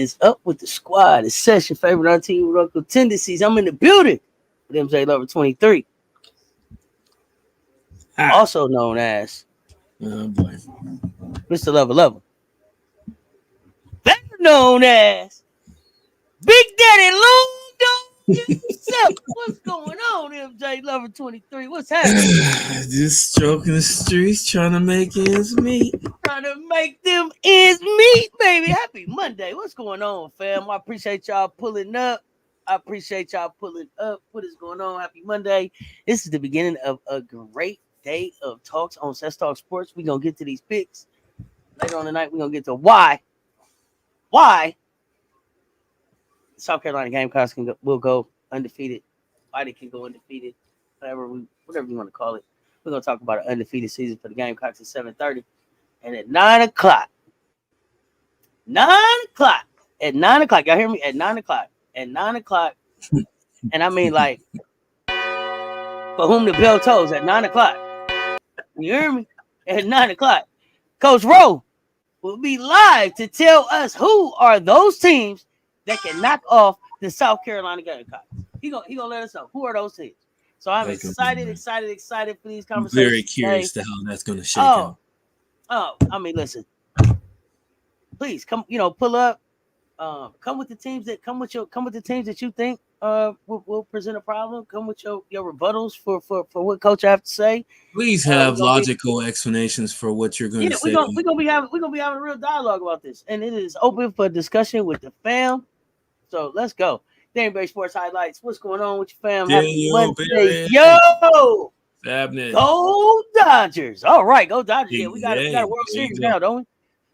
is up with the squad? It's Cess, your favorite auntie with Uncle Tendencies. I'm in the building with MJLover23. Also known as Mr. Lover. Better known as Big Daddy Long Dog himself. What's going on, MJLover23? What's happening? Just stroking the streets, trying to make ends meet. Trying to make them ends meet, baby. Happy Monday. What's going on, fam? I appreciate y'all pulling up. What is going on? Happy Monday. This is the beginning of a great day of talks on Cess Talks Sports. We're going to get to these picks. Later on tonight, we're going to get to why South Carolina Gamecocks will go undefeated. Why they can go undefeated. Whatever you want to call it. We're going to talk about an undefeated season for the Gamecocks at 7:30. And at 9 o'clock. At 9 o'clock. Y'all hear me? At 9 o'clock. At 9 o'clock. And I mean, like, for whom the bell tolls at 9 o'clock. You hear me? At 9 o'clock. Coach Rowe will be live to tell us who are those teams that can knock off the South Carolina Gamecocks. He gonna let us know who are those teams. So I'm excited for these conversations. I'm very curious to how that's going to shake out. Oh, I mean, listen. Please come, pull up. Come with the teams that you think will present a problem. Come with your rebuttals for what coach I have to say. Please have logical explanations for what you're going to say. We're gonna be having a real dialogue about this, and it is open for discussion with the fam. So let's go. WNBA Sports Highlights. What's going on with your fam? Happy Monday. Yo! Happening. Go Dodgers. All right, go Dodgers. Yeah, we got a World Series now, don't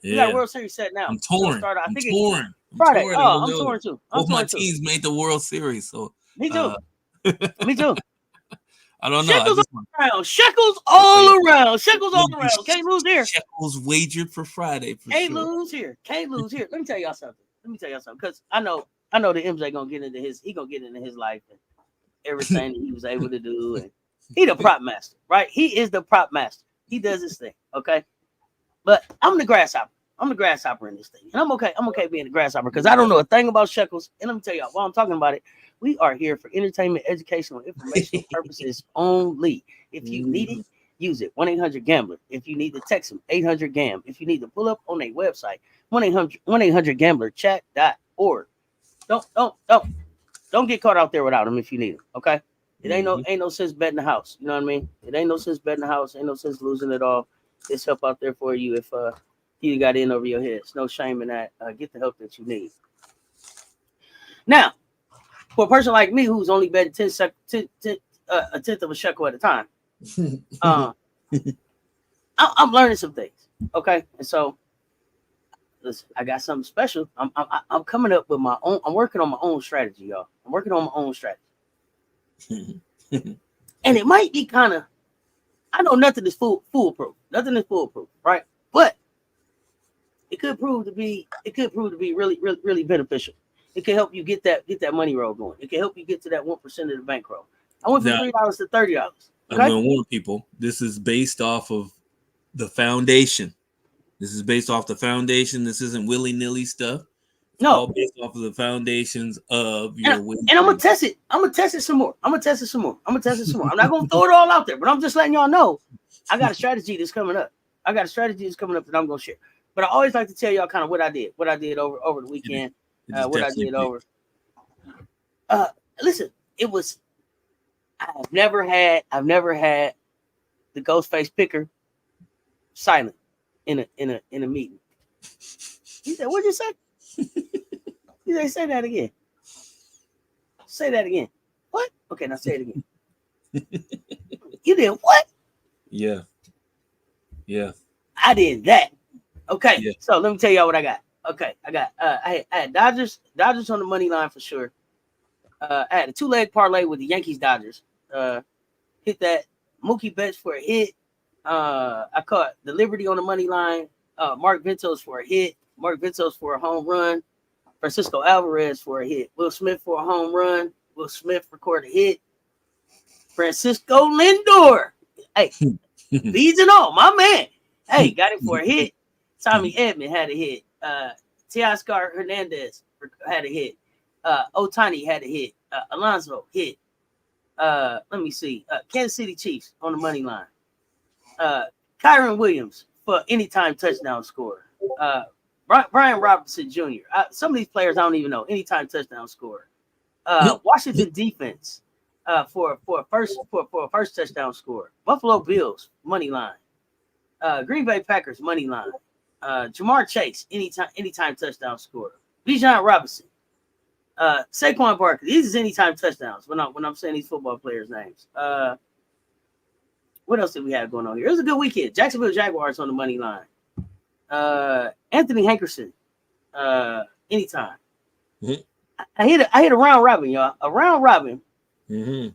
we? We got a World Series set now. I'm torn. I'm torn. Friday. I'm torn too. Both my teams made the World Series, so me too. Me too. I don't know. Shekels all around. Can't lose here. Shekels wagered for Friday. Can't lose here. Let me tell y'all something. Because I know the MJ gonna get into his life and everything that he was able to do. And he the prop master, right? He is the prop master. He does his thing, okay? But I'm the grasshopper. I'm the grasshopper in this thing. And I'm okay being the grasshopper because I don't know a thing about shekels. And let me tell y'all, while I'm talking about it, we are here for entertainment, educational, informational purposes only. If you need it, use it. 1-800-GAMBLER. If you need to text them, 800-GAM. If you need to pull up on their website, 1-800-GAMBLER-chat.org. Don't get caught out there without them if you need them, okay? It ain't no sense betting the house. You know what I mean? It ain't no sense betting the house. Ain't no sense losing it all. There's help out there for you if you got in over your head. It's no shame in that. Get the help that you need. Now, for a person like me who's only betting a tenth of a shekel at a time, I'm learning some things. Okay, and so listen, I got something special. I'm coming up with my own. I'm working on my own strategy, y'all. I'm working on my own strategy, and it might be kind of. I know nothing is foolproof. Nothing is foolproof, right? But it could prove to be really, really, really beneficial. It can help you get that money roll going. It can help you get to that 1% of the bankroll. I went from $3 to $30. Okay? I'm going to warn people. This is based off of the foundation. This isn't willy-nilly stuff. It's all based off of the foundations of your win. And I'm gonna test it. I'm gonna test it some more. I'm not gonna throw it all out there, but I'm just letting y'all know I got a strategy that's coming up. That I'm gonna share. But I always like to tell y'all kind of what I did over the weekend. Listen, it was. I've never had the ghost face picker silent in a meeting. He said, "What'd you say?" He said, "Say that again." Say that again. What? Okay, now say it again. You did what? Yeah. I did that. Okay. Yeah. So let me tell y'all what I got. Okay, I had Dodgers on the money line for sure. I had a 2-leg parlay with the Yankees Dodgers. Hit that. Mookie Betts for a hit. I caught the Liberty on the money line. Mark Ventos for a hit. Mark Ventos for a home run. Francisco Alvarez for a hit. Will Smith for a home run. Will Smith recorded a hit. Francisco Lindor. Hey, leads and all, my man. Hey, got him for a hit. Tommy Edman had a hit. Teoscar Hernandez had a hit. Otani had a hit. Alonso hit. Let me see. Kansas City Chiefs on the money line. Kyron Williams for anytime touchdown scorer. Brian Robinson Jr. Some of these players I don't even know. Anytime touchdown scorer. Washington defense for a first touchdown scorer. Buffalo Bills money line. Green Bay Packers money line. Jamar Chase anytime touchdown scorer. Bijan Robinson. Saquon Barkley. These is anytime touchdowns when I'm saying these football players' names. What else did we have going on here? It was a good weekend. Jacksonville Jaguars on the money line. Anthony Hankerson. Anytime. Mm-hmm. I hit a round robin, y'all. A round robin. Mm-hmm.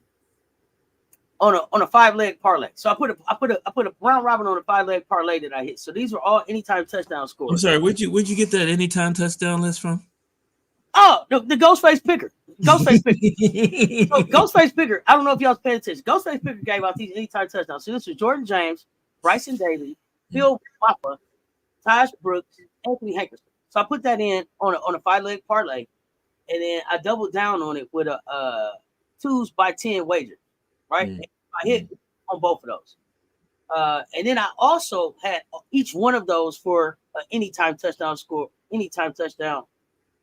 On a 5-leg parlay. So I put a round robin on a 5-leg parlay that I hit. So these were all anytime touchdown scores. I'm sorry, where'd you get that anytime touchdown list from? Oh, the Ghostface Picker. Ghostface Picker. So Ghostface Picker, I don't know if y'all paying attention. Ghostface Picker gave out these anytime touchdowns. So this was Jordan James, Bryson Daly, Phil Papa, Taj Brooks, Anthony Hankerson. So I put that in on a 5-leg parlay, and then I doubled down on it with a 2s by 10 wager, right? Mm-hmm. I hit on both of those. And then I also had each one of those for anytime touchdown score, anytime touchdown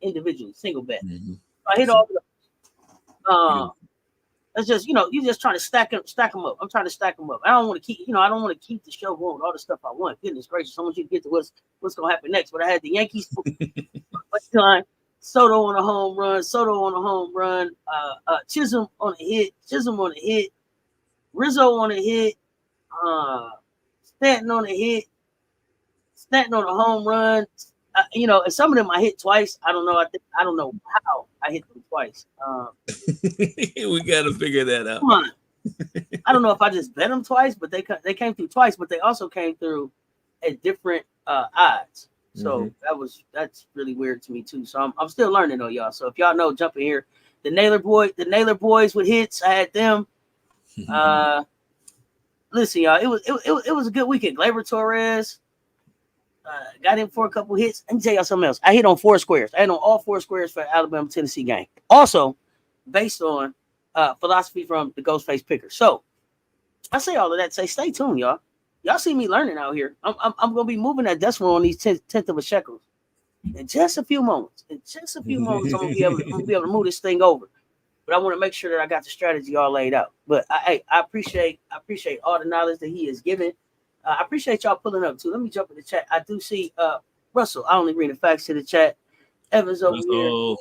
individually, single bet. Mm-hmm. I hit all of those. It's just, you're just trying to stack them up. I'm trying to stack them up. I don't want to keep the show going with all the stuff I want. Goodness gracious, I want you to get to what's going to happen next. But I had the Yankees line, Soto on a home run, Chisholm on a hit, Rizzo on a hit, Stanton on a hit, Stanton on a home run. And some of them I hit twice. I don't know. I don't know how I hit them twice. We got to figure that out. Come on. I don't know if I just bet them twice, but they came through twice, but they also came through at different odds. So that's really weird to me too. So I'm still learning though, y'all. So if y'all know, jump in here. The Naylor boys with hits. I had them. Listen, y'all. It was a good weekend. Gleyber Torres. Got in for a couple hits. Let me tell y'all something else. I hit on 4 squares. I hit on all 4 squares for Alabama-Tennessee game. Also, based on philosophy from the Ghostface Picker. So, I say all of that. Say, stay tuned, y'all. Y'all see me learning out here. I'm gonna be moving that decimal on these tenth of a shekel in just a few moments. I'm gonna be able to move this thing over. But I want to make sure that I got the strategy all laid out. But I appreciate all the knowledge that he has given. I appreciate y'all pulling up too. Let me jump in the chat. I do see Russell. I only read the facts to the chat. Evans over here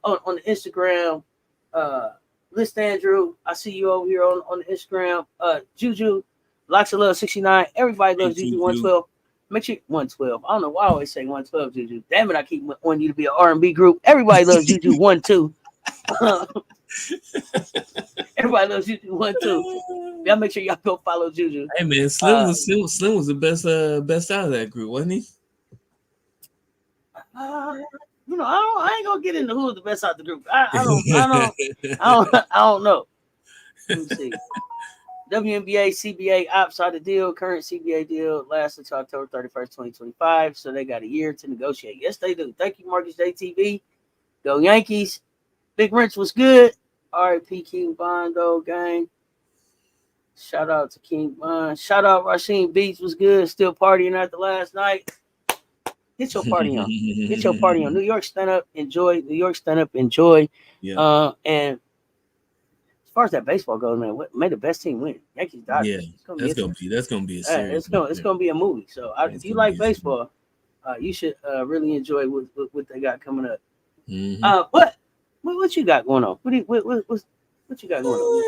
on the Instagram. List Andrew. I see you over here on the Instagram. Juju, Locks of Love 69. Everybody loves Juju 112. Make sure 112. I don't know why I always say 112 Juju. Damn it, I keep wanting you to be an R&B group. Everybody loves Juju 12. Everybody loves Juju 12. Y'all make sure y'all go follow Juju. Hey man, Slim was the best out of that group, wasn't he? I ain't gonna get into who's the best out of the group. I don't know. Let me see. WNBA CBA ops out the deal. Current CBA deal lasts until October 31st, 2025. So they got a year to negotiate. Yes, they do. Thank you, Marcus JTV. Go Yankees. Big Wrench was good. R.I.P. King Bond, though, gang. Shout out to King Bond. Shout out Rasheen Beats was good. Still partying after last night. Get your party on. Get your party on. New York stand up, enjoy. New York stand up, enjoy. Yeah. And as far as that baseball goes, man, what made the best team win? Yankees Dodgers. Yeah, that's gonna be a series. It's gonna be a movie. So if you like baseball, you should really enjoy what they got coming up. Mm-hmm. What you got going on? What you got going on?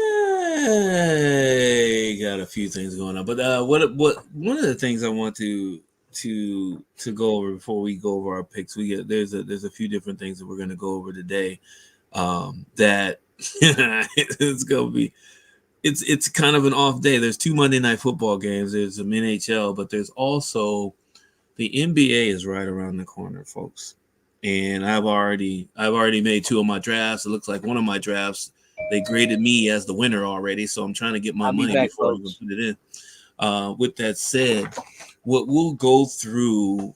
I got a few things going on, but what one of the things I want to go over before we go over our picks, there's a few different things that we're going to go over today. That it's kind of an off day. There's 2 Monday Night Football games. There's some NHL, but there's also the NBA is right around the corner, folks. And I've already made 2 of my drafts. It looks like one of my drafts, they graded me as the winner already. So I'm trying to get my money before I even put it in. With that said, what we'll go through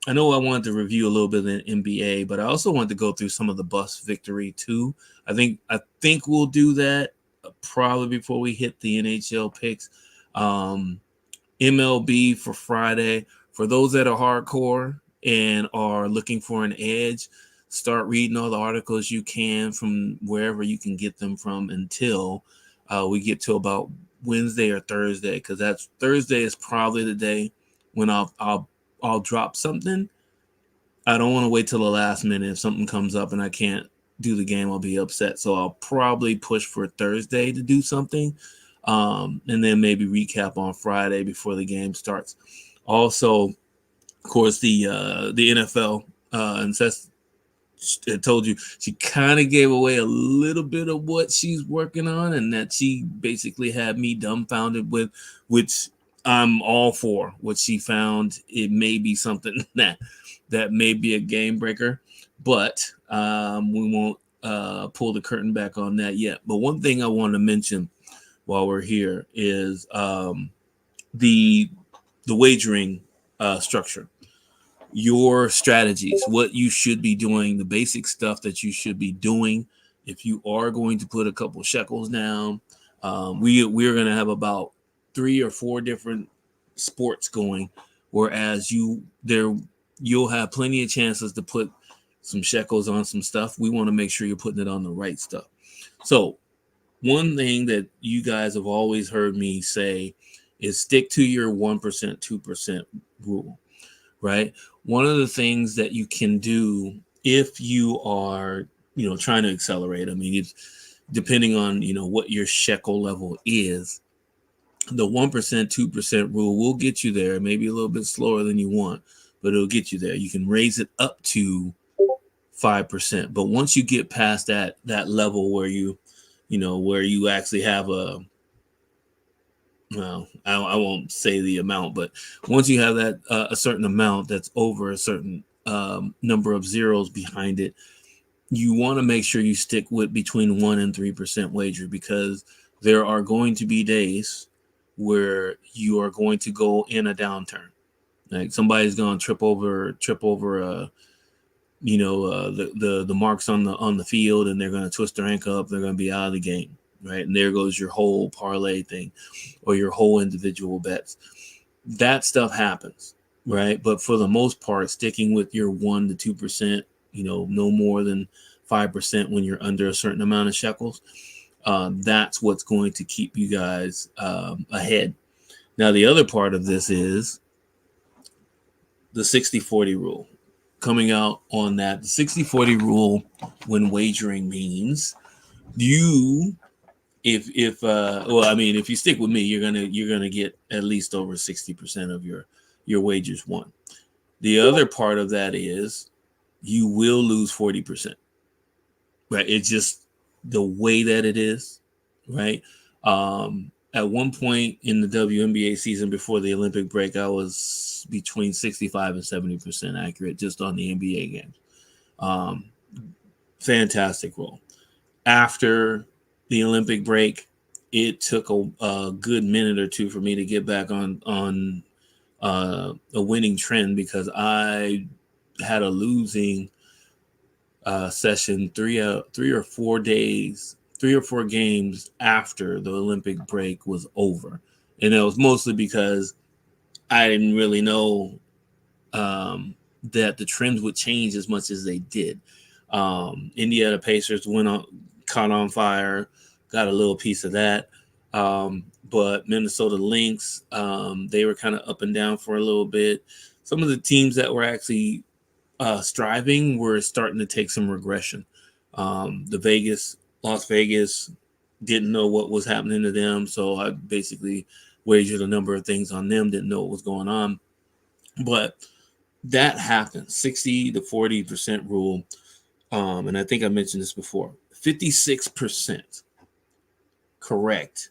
I know I wanted to review a little bit of the NBA, but I also wanted to go through some of the bus victory too. I think we'll do that probably before we hit the NHL picks. MLB for Friday. For those that are hardcore and are looking for an edge, start reading all the articles you can from wherever you can get them from until we get to about Wednesday or Thursday, because that's Thursday is probably the day when I'll drop something. I don't want to wait till the last minute. If something comes up and I can't do the game, I'll be upset. So I'll probably push for Thursday to do something, and then maybe recap on Friday before the game starts. Also, of course, the NFL and Cess told you she kind of gave away a little bit of what she's working on, and that she basically had me dumbfounded with, which I'm all for. What she found, it may be something that may be a game breaker, but we won't pull the curtain back on that yet. But one thing I want to mention while we're here is the wagering structure, your strategies, what you should be doing, the basic stuff that you should be doing. If you are going to put a couple shekels down, we're going to have about 3 or 4 different sports going, whereas you'll have plenty of chances to put some shekels on some stuff. We want to make sure you're putting it on the right stuff. So one thing that you guys have always heard me say is stick to your 1%, 2% rule, right? One of the things that you can do if you are, trying to accelerate, I mean, it's depending on, what your shekel level is, the 1%, 2% rule will get you there, maybe a little bit slower than you want, but it'll get you there. You can raise it up to 5%. But once you get past that level where where you actually have I won't say the amount, but once you have that a certain amount that's over a certain number of zeros behind it, you want to make sure you stick with between 1% and 3% wager, because there are going to be days where you are going to go in a downturn. Like somebody's going to trip over the marks on the field, and they're going to twist their ankle up. They're going to be out of the game, right? And there goes your whole parlay thing or your whole individual bets. That stuff happens, right? But for the most part, sticking with your 1% to 2%, no more than 5% when you're under a certain amount of shekels, that's what's going to keep you guys ahead. Now, the other part of this is the 60-40 rule. Coming out on that, the 60-40 rule when wagering means if you stick with me, you're gonna get at least over 60% of your wagers won. The other part of that is you will lose 40%, right? It's just the way that it is, right? At one point in the WNBA season before the Olympic break, I was between 65 and 70% accurate just on the NBA games. Fantastic role. After the Olympic break, it took a good minute or two for me to get back on a winning trend, because I had a losing session 3 or 4 days, 3 or 4 games after the Olympic break was over. And it was mostly because I didn't really know that the trends would change as much as they did. Indiana Pacers caught on fire, got a little piece of that. But Minnesota Lynx, they were kind of up and down for a little bit. Some of the teams that were actually striving were starting to take some regression. Las Vegas didn't know what was happening to them, so I basically wagered a number of things on them, didn't know what was going on. But that happens, 60 to 40% rule. And I think I mentioned this before, 56% correct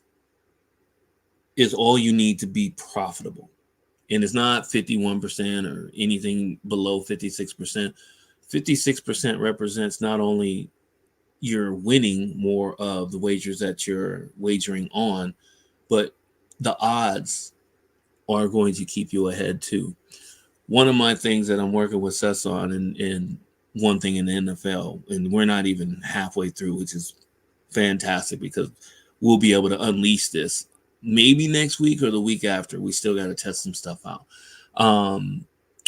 is all you need to be profitable. And it's not 51% or anything below 56%. 56% represents not only you're winning more of the wagers that you're wagering on, but the odds are going to keep you ahead too. one of my things that I'm working with Cess on, and one thing in the NFL, and we're not even halfway through, which is fantastic because we'll be able to unleash this maybe next week or the week after. We still got to test some stuff out.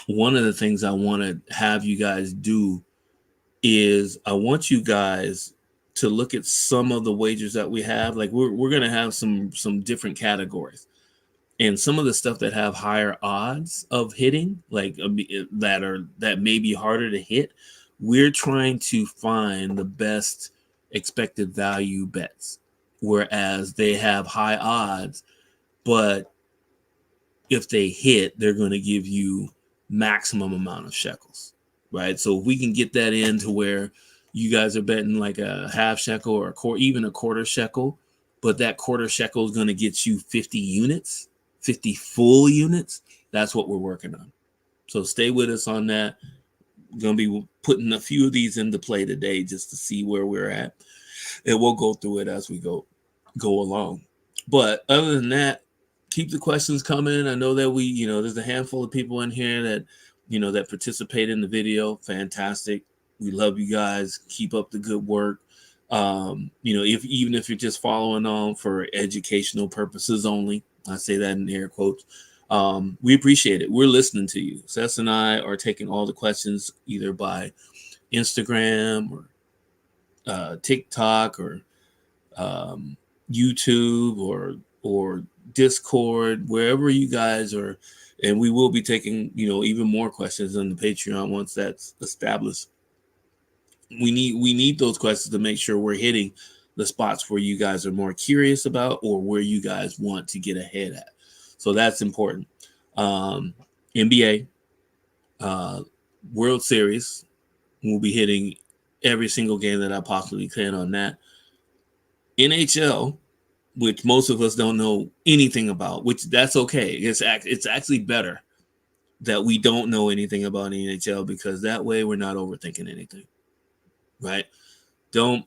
One of the things I want to have you guys do is I want you guys to look at some of the wagers that we have. Like we're going to have some different categories. And some of the stuff that have higher odds of hitting, like that may be harder to hit, we're trying to find the best expected value bets, whereas they have high odds, but if they hit, they're going to give you maximum amount of shekels, right? So if we can get that in to where you guys are betting like a half shekel or even a quarter shekel, but that quarter shekel is going to get you 50 units. 50 full units. That's what we're working on. So stay with us on that. We're going to be putting a few of these into play today just to see where we're at. And we'll go through it as we go along. But other than that, keep the questions coming. I know that there's a handful of people in here that, that participate in the video. Fantastic. We love you guys. Keep up the good work. Even if you're just following on for educational purposes only, I say that in air quotes. We appreciate it. We're listening to you. Cess and I are taking all the questions either by Instagram or TikTok or YouTube or Discord, wherever you guys are. And we will be taking, even more questions on the Patreon once that's established. We need those questions to make sure we're hitting the spots where you guys are more curious about or where you guys want to get ahead at. So that's important. NBA, World Series, we'll be hitting every single game that I possibly can on that. NHL, which most of us don't know anything about, which that's okay. It's actually better that we don't know anything about NHL because that way we're not overthinking anything, right? Don't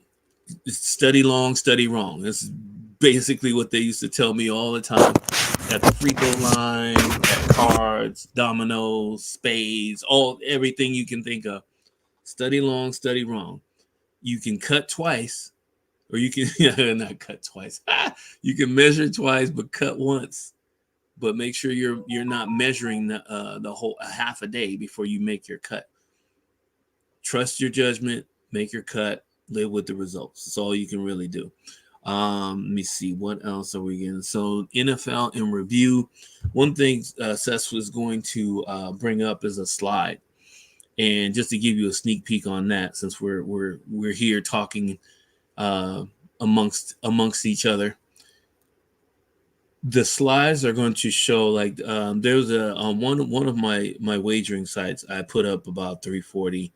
study long, study wrong. This is basically what they used to tell me all the time at the free throw line, at cards, dominoes, spades, everything you can think of. Study long, study wrong. You can cut twice, or you can not cut twice. You can measure twice, but cut once. But make sure you're not measuring the whole half a day before you make your cut. Trust your judgment. Make your cut. Live with the results. That's all you can really do. Let me see. What else are we getting? So NFL in review. One thing Cess was going to bring up is a slide. And just to give you a sneak peek on that, since we're here talking amongst each other, the slides are going to show like there's on one of my wagering sites. I put up about $3.40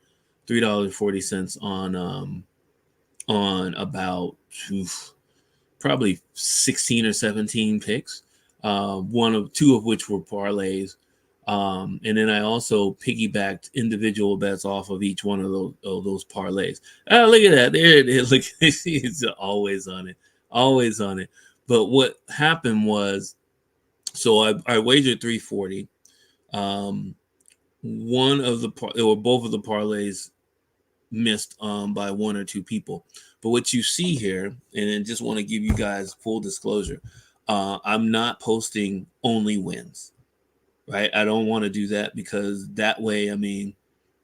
on about probably 16 or 17 picks. Two of which were parlays. And then I also piggybacked individual bets off of each one of those parlays. Look at that. There it is. Look, it's always on it. But what happened was, so I wagered 340. Both of the parlays missed by one or two people. But what you see here, and I just want to give you guys full disclosure, I'm not posting only wins, right? I don't want to do that because that way,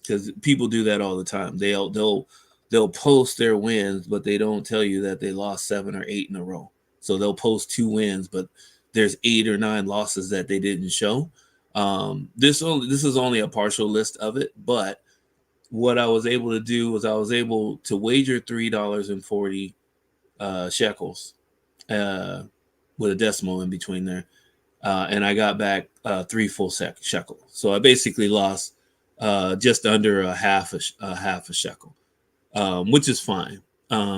because people do that all the time. They'll post their wins, but they don't tell you that they lost 7 or 8 in a row. So they'll post 2 wins, but there's 8 or 9 losses that they didn't show. This is only a partial list of it, but what I was able to do was I was able to wager $3.40 shekels with a decimal in between there, and I got back 3 full shekels. So I basically lost just under a half a shekel, which is fine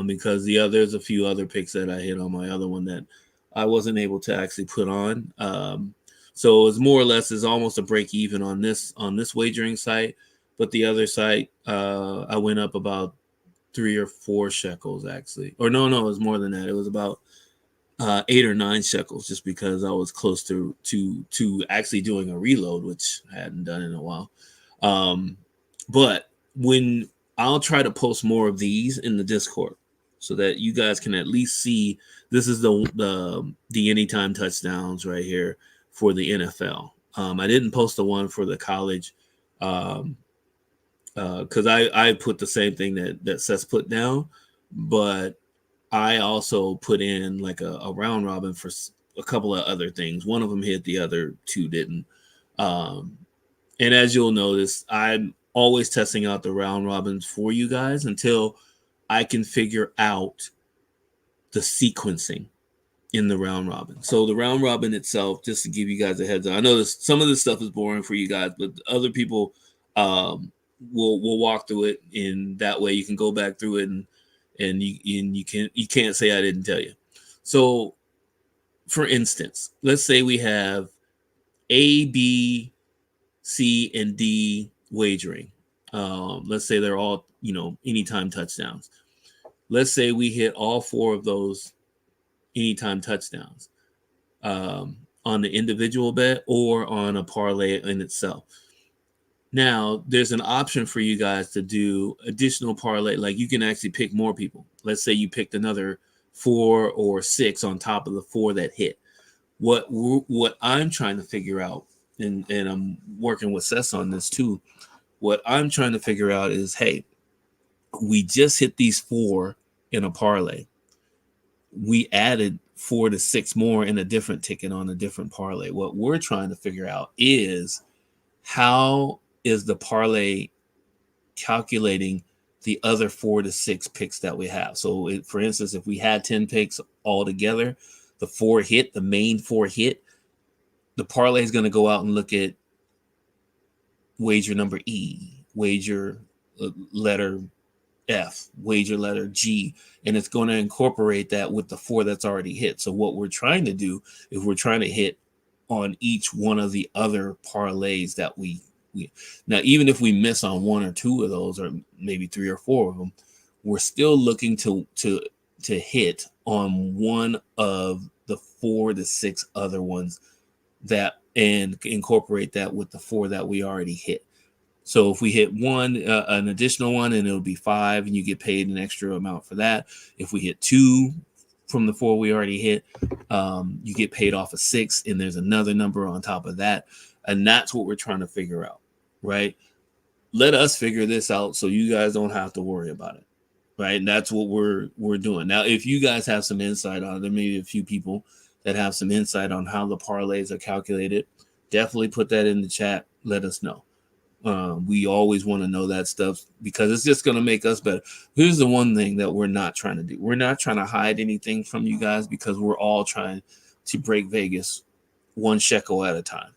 because there's a few other picks that I hit on my other one that I wasn't able to actually put on. So it's more or less is almost a break even on this wagering site. But the other site, I went up about 3 or 4 shekels actually. Or no, it was more than that. It was about 8 or 9 shekels, just because I was close to actually doing a reload, which I hadn't done in a while. But when I'll try to post more of these in the Discord, so that you guys can at least see. This is the anytime touchdowns right here for the NFL. I didn't post the one for the college because I put the same thing that Cess put down, but I also put in like a round robin for a couple of other things. One of them hit, the other two didn't. And as you'll notice, I'm always testing out the round robins for you guys until I can figure out the sequencing in the round robin. So the round robin itself, just to give you guys a heads up, I know some of this stuff is boring for you guys, but other people will walk through it, and that way you can go back through it and you can't say I didn't tell you. So, for instance, let's say we have A, B, C, and D wagering. Let's say they're all anytime touchdowns. Let's say we hit all 4 of those anytime touchdowns on the individual bet or on a parlay in itself. Now, there's an option for you guys to do additional parlay. Like, you can actually pick more people. Let's say you picked another 4 or 6 on top of the 4 that hit. What I'm trying to figure out, and I'm working with Cess on this too, what I'm trying to figure out is, hey, we just hit these 4 in a parlay. We added 4 to 6 more in a different ticket on a different parlay. What we're trying to figure out is, how is the parlay calculating the other 4 to 6 picks that we have? So, for instance, if we had 10 picks all together, the main 4 hit, the parlay is going to go out and look at wager number E, wager letter F, wager letter G, and it's going to incorporate that with the 4 that's already hit. So what we're trying to do is we're trying to hit on each one of the other parlays that we now, even if we miss on 1 or 2 of those, or maybe 3 or 4 of them, we're still looking to hit on one of the 4 to 6 other ones that, and incorporate that with the 4 that we already hit. So if we hit one, an additional one, and it'll be 5, and you get paid an extra amount for that. If we hit 2 from the 4 we already hit, you get paid off of 6, and there's another number on top of that. And that's what we're trying to figure out, right? Let us figure this out so you guys don't have to worry about it, right? And that's what we're doing. Now, if you guys have some insight on it, there may be a few people that have some insight on how the parlays are calculated. Definitely put that in the chat. Let us know. We always want to know that stuff because it's just going to make us better. Here's the one thing that we're not trying to do. We're not trying to hide anything from you guys because we're all trying to break Vegas 1 shekel at a time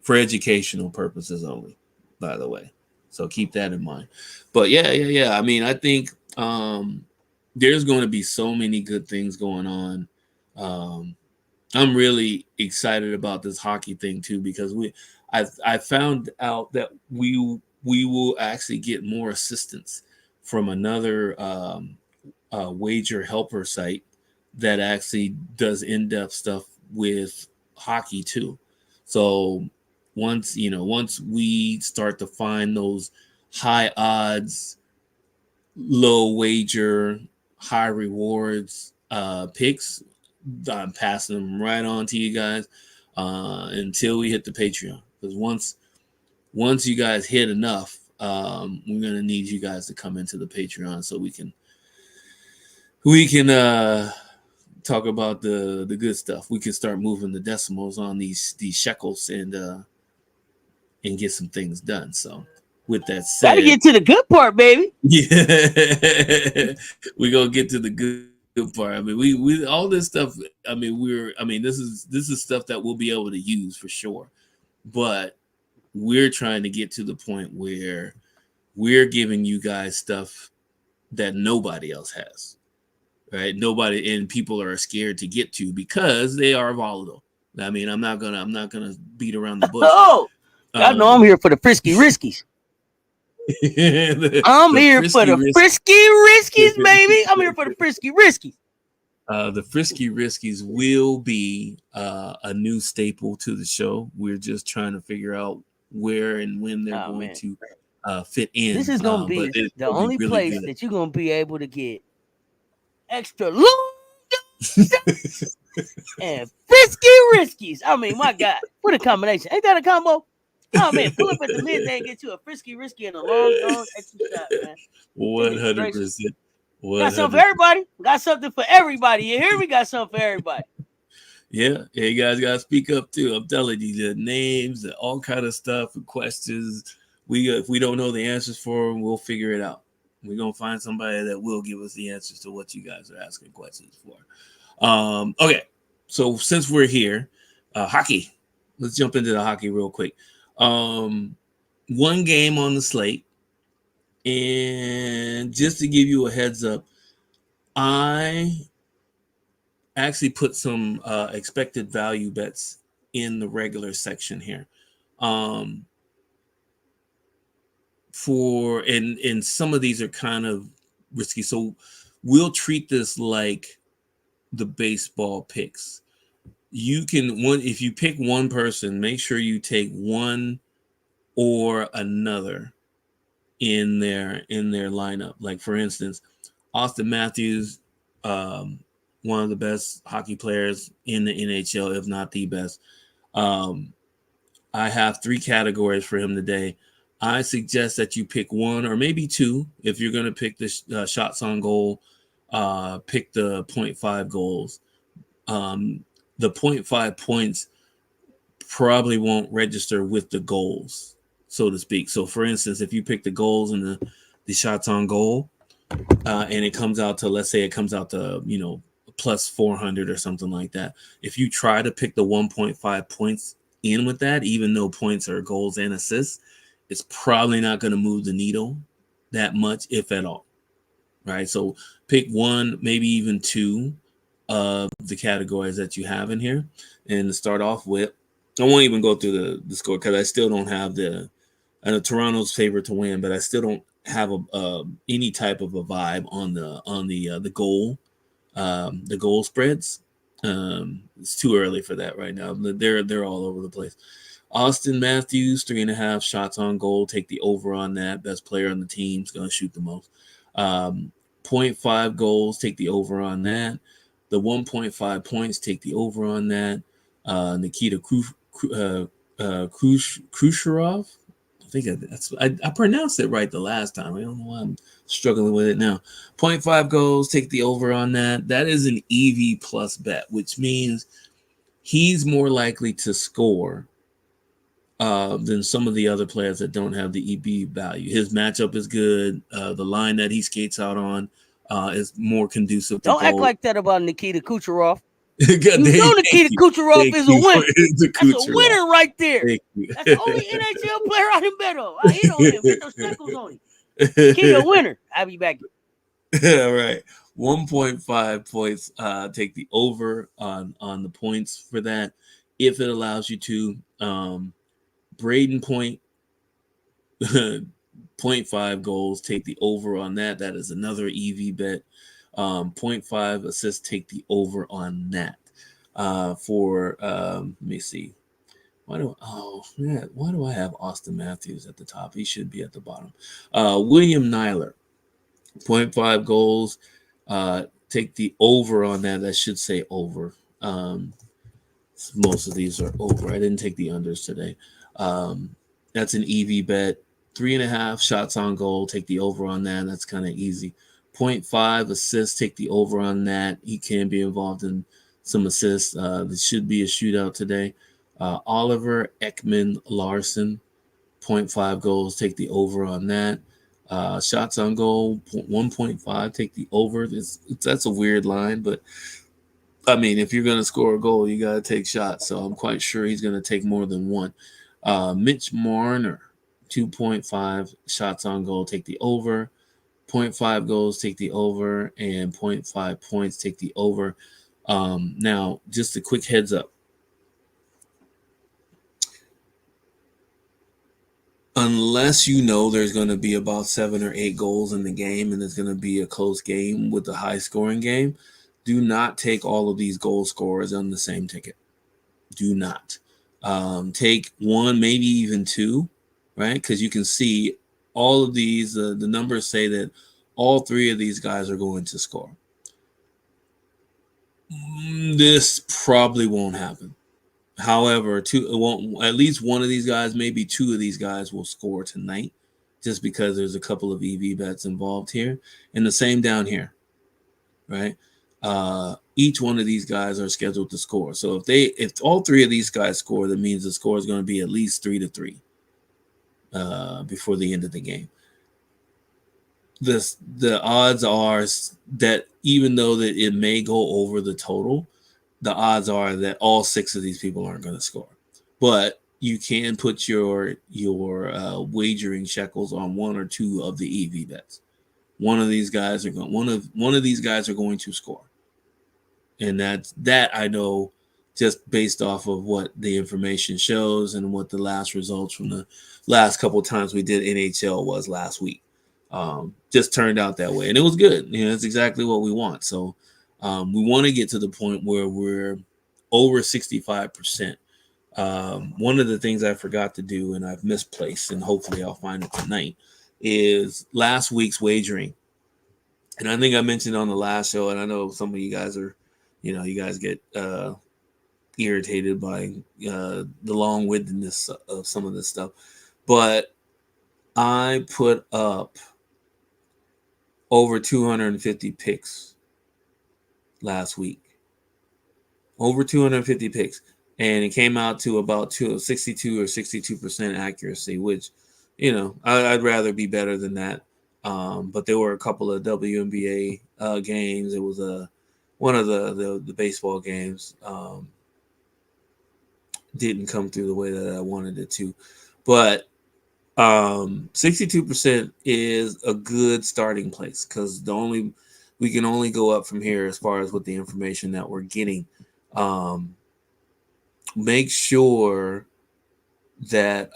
for educational purposes only, by the way. So keep that in mind. But yeah. I mean, I think there's going to be so many good things going on. I'm really excited about this hockey thing too because I found out that we will actually get more assistance from another wager helper site that actually does in-depth stuff with hockey too. So once we start to find those high odds, low wager, high rewards picks, I'm passing them right on to you guys until we hit the Patreon. Because once you guys hit enough, we're gonna need you guys to come into the Patreon so we can talk about the good stuff. We can start moving the decimals on these shekels and get some things done. So with that said, gotta get to the good part, baby. Yeah, we gonna get to the good part. I mean, we all this stuff. I mean, this is stuff that we'll be able to use for sure. But we're trying to get to the point where we're giving you guys stuff that nobody else has, right? Nobody, and people are scared to get to because they are volatile. I mean, I'm not gonna beat around the bush. Oh, I know I'm here for the frisky riskies. I'm here for the frisky riskies, baby. I'm here for the frisky riskies. The Frisky Riskies will be a new staple to the show. We're just trying to figure out where and when they're going to fit in. This is going to be the only really place good. that you're going to be able to get extra long and Frisky Riskies. I mean, my God, what a combination. Ain't that a combo? Oh, man, pull up at the midday and get you a Frisky Risky and a long extra shot, man. 100%. Got something for everybody. Got something for everybody. You hear me? Got something for everybody. Yeah, you guys gotta speak up too. I'm telling you, the names, all kind of stuff, and questions. If we don't know the answers for them, we'll figure it out. We're gonna find somebody that will give us the answers to what you guys are asking questions for. Okay, so since we're here, hockey. Let's jump into the hockey real quick. One game on the slate, and just to give you a heads up, I actually put some expected value bets in the regular section here. And some of these are kind of risky. So we'll treat this like the baseball picks. You can if you pick one person, make sure you take one or another in their lineup. Like for instance, Austin Matthews, one of the best hockey players in the NHL, if not the best. I have 3 categories for him today. I suggest that you pick one or maybe two. If you're going to pick the shots on goal, pick the 0.5 goals. The 0.5 points probably won't register with the goals, so to speak. So, for instance, if you pick the goals and the shots on goal, and it comes out to, let's say it comes out to, plus 400 or something like that. If you try to pick the 1.5 points in with that, even though points are goals and assists, it's probably not going to move the needle that much, if at all. Right? So pick one, maybe even two of the categories that you have in here. And to start off with, I won't even go through the score because I still don't have I know Toronto's favorite to win, but I still don't have any type of a vibe on the goal spreads. It's too early for that right now. They're all over the place. Austin Matthews, 3.5 shots on goal. Take the over on that. Best player on the team is going to shoot the most. 0.5 goals. Take the over on that. The 1.5 points. Take the over on that. Nikita Kucherov. I think I pronounced it right the last time. I don't know why I'm struggling with it now. 0.5 goals. Take the over on that. That is an EV plus bet, which means he's more likely to score than some of the other players that don't have the EB value. His matchup is good. The line that he skates out on is more conducive to Don't goal. act like that about Nikita Kucherov. Nikita Kucherov is a winner. That's a winner right there. That's the only NHL player I done bet on. I hit on him. Get those tackles on him. King a winner. I'll be back. All right. 1.5 points. Take the over on the points for that, if it allows you to. Braden Point, 0.5 goals. Take the over on that. That is another EV bet. 0.5 assists. Take the over on that. Let me see. Why do I have Austin Matthews at the top? He should be at the bottom. William Nyler, 0.5 goals. Take the over on that. That should say over. Most of these are over. I didn't take the unders today. That's an EV bet. 3.5 shots on goal. Take the over on that. That's kind of easy. 0.5 assists. Take the over on that. He can be involved in some assists. There should be a shootout today. Oliver Ekman Larson, 0.5 goals. Take the over on that. Shots on goal, 1.5. Take the over. That's a weird line, but I mean, if you're going to score a goal, you got to take shots. So I'm quite sure he's going to take more than one. Mitch Marner, 2.5 shots on goal. Take the over. 0.5 goals. Take the over. And 0.5 points. Take the over. Now, just a quick heads up. Unless you know there's going to be about 7 or 8 goals in the game and it's going to be a close game with a high-scoring game, do not take all of these goal scorers on the same ticket. Do not. Take one, maybe even two, right? Because you can see all of these, the numbers say that all three of these guys are going to score. This probably won't happen. However, at least one of these guys, maybe two of these guys will score tonight, just because there's a couple of EV bets involved here. And the same down here, right? Each one of these guys are scheduled to score. So if all three of these guys score, that means the score is going to be at least 3-3 before the end of the game. The odds are that even though that it may go over the total, the odds are that all six of these people aren't going to score. But you can put your wagering shekels on one or two of the EV bets. One of these guys are going. One of these guys are going to score, and that I know just based off of what the information shows and what the last results from the last couple of times we did NHL was last week. Just turned out that way, and it was good. That's exactly what we want. So we want to get to the point where we're over 65%. One of the things I forgot to do and I've misplaced, and hopefully I'll find it tonight, is last week's wagering. And I think I mentioned on the last show, and I know some of you guys are, you guys get irritated by the long-windedness of some of this stuff. But I put up over 250 picks last week. Over 250 picks. And it came out to about 62 or 62% accuracy, which, I'd rather be better than that. But there were a couple of WNBA games. It was one of the baseball games didn't come through the way that I wanted it to. But 62% is a good starting place, because we can only go up from here as far as with the information that we're getting. Make sure that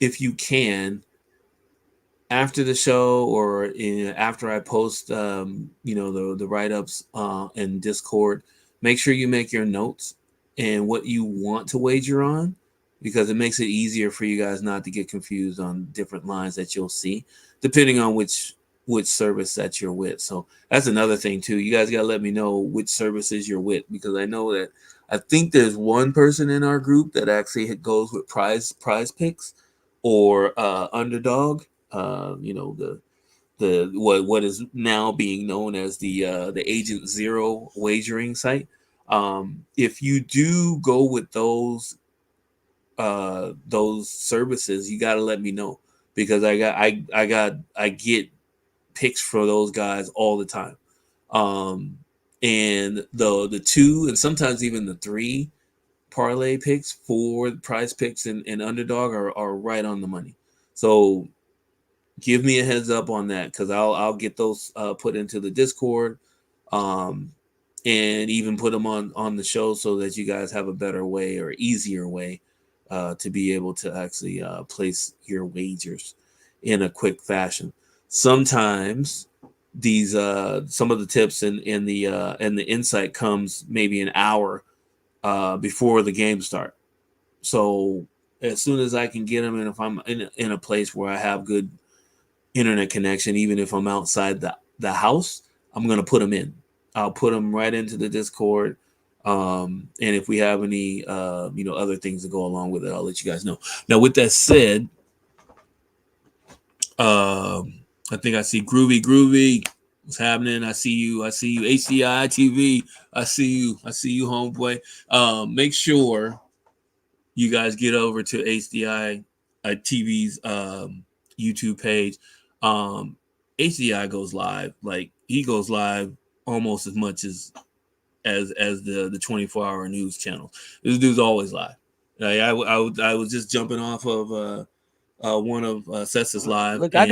if you can, after the show or after I post the write-ups in Discord, make sure you make your notes and what you want to wager on, because it makes it easier for you guys not to get confused on different lines that you'll see, depending on which service that you're with. So that's another thing too. You guys got to let me know which services you're with, because I know that I think there's one person in our group that actually goes with prize picks or underdog. The what is now being known as the Agent Zero wagering site. If you do go with those services, you got to let me know, because I get picks for those guys all the time. And the 2 and sometimes even the 3 parlay picks for prize picks and underdog are right on the money. So give me a heads up on that, because I'll get those put into the Discord, and even put them on the show, so that you guys have a better way or easier way to be able to actually place your wagers in a quick fashion. Sometimes these some of the tips and the insight comes maybe an hour before the game start. So as soon as I can get them, and if I'm in a place where I have good internet connection, even if I'm outside the house, I'm going to put them in. I'll put them right into the Discord. And if we have any other things to go along with it, I'll let you guys know. Now, with that said, I think I see Groovy. What's happening? I see you. HDI TV. I see you, homeboy. Make sure you guys get over to HDI TV's YouTube page. HDI goes live. Like, he goes live almost as much as the 24-hour news channel. This dude's always live. Like, I was just jumping off of one of Cess's live. Look, I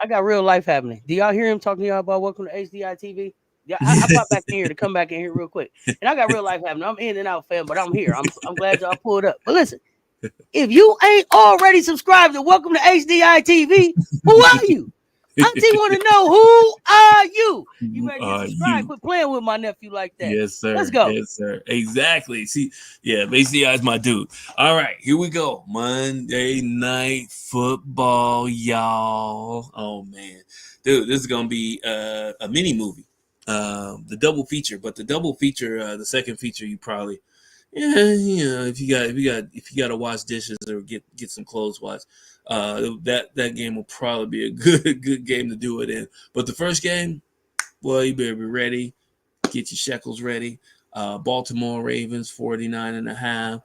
got real life happening. Do y'all hear him talking to y'all about welcome to HDI TV? Yeah, I popped back in here to come back in here real quick, and I got real life happening. I'm in and out, fam, but I'm here. I'm glad y'all pulled up. But listen, if you ain't already subscribed to Welcome to HDI TV, who are you? Auntie want to know, who are you? You better get subscribed. Quit playing with my nephew like that. Yes, sir. Let's go. Yes, sir. Exactly. See, yeah, basically, that's my dude. All right, here we go. Monday Night Football, y'all. Oh man, dude, this is gonna be a mini movie. The double feature, but the double feature, the second feature, you probably, if you got to wash dishes or get some clothes washed, that game will probably be a good game to do it in. But the first game, well, you better be ready. Get your shekels ready. Baltimore Ravens 49.5.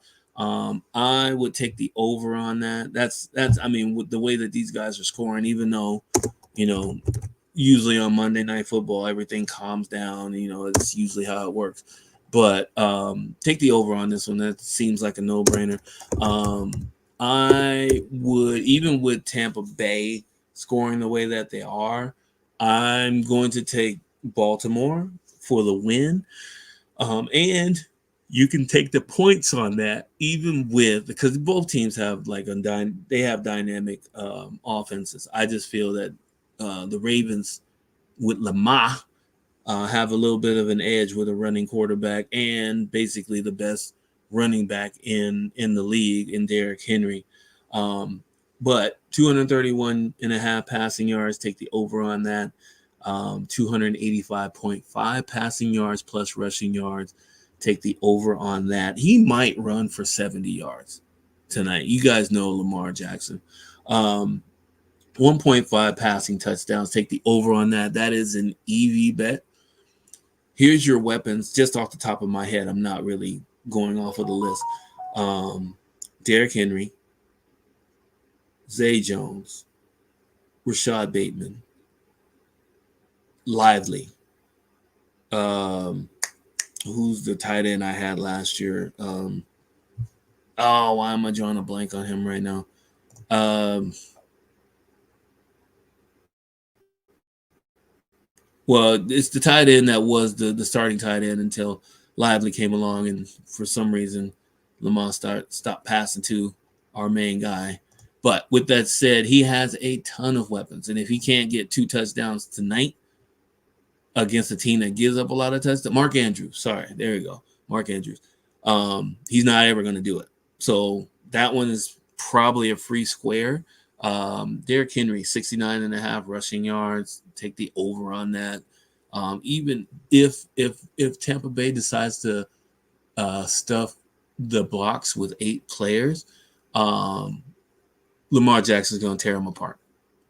I would take the over on that. That's I mean, with the way that these guys are scoring, even though, usually on Monday Night Football, everything calms down. It's usually how it works. But take the over on this one. That seems like a no-brainer. I would, even with Tampa Bay scoring the way that they are, I'm going to take Baltimore for the win. And you can take the points on that, even because both teams have they have dynamic offenses. I just feel that the Ravens with Lamar have a little bit of an edge with a running quarterback and basically the best running back in the league in Derrick Henry. But 231.5 passing yards, take the over on that. 285.5 passing yards plus rushing yards, take the over on that. He might run for 70 yards tonight. You guys know Lamar Jackson. 1.5 passing touchdowns, take the over on that. That is an EV bet. Here's your weapons, just off the top of my head. I'm not really going off of the list. Derrick Henry, Zay Jones, Rashad Bateman, Lively. Who's the tight end I had last year? Why am I drawing a blank on him right now? Well, it's the tight end that was the starting tight end until Lively came along, and for some reason, Lamar stopped passing to our main guy. But with that said, he has a ton of weapons, and if he can't get 2 touchdowns tonight against a team that gives up a lot of touchdowns, Mark Andrews, there you go, Mark Andrews, he's not ever going to do it. So that one is probably a free square. Derrick Henry, 69.5 rushing yards. Take the over on that. Even if Tampa Bay decides to stuff the blocks with 8 players, Lamar Jackson's going to tear them apart.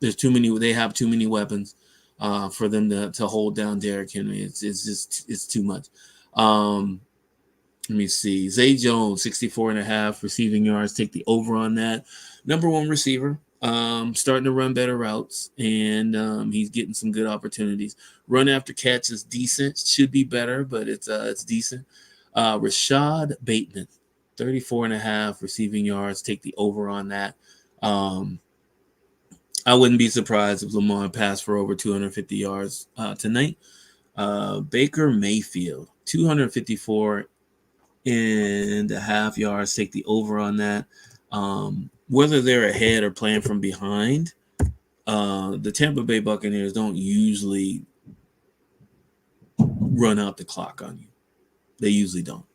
There's too many. They have too many weapons for them to hold down Derrick Henry. It's too much. Let me see. Zay Jones, 64.5 receiving yards. Take the over on that. Number 1 receiver. Starting to run better routes, and he's getting some good opportunities. Run after catch is decent. Should be better, but it's decent. Rashad Bateman, 34.5 receiving yards. Take the over on that. I wouldn't be surprised if Lamar passed for over 250 yards tonight. Baker Mayfield, 254.5 yards. Take the over on that. Whether they're ahead or playing from behind, the Tampa Bay Buccaneers don't usually run out the clock on you. They usually don't.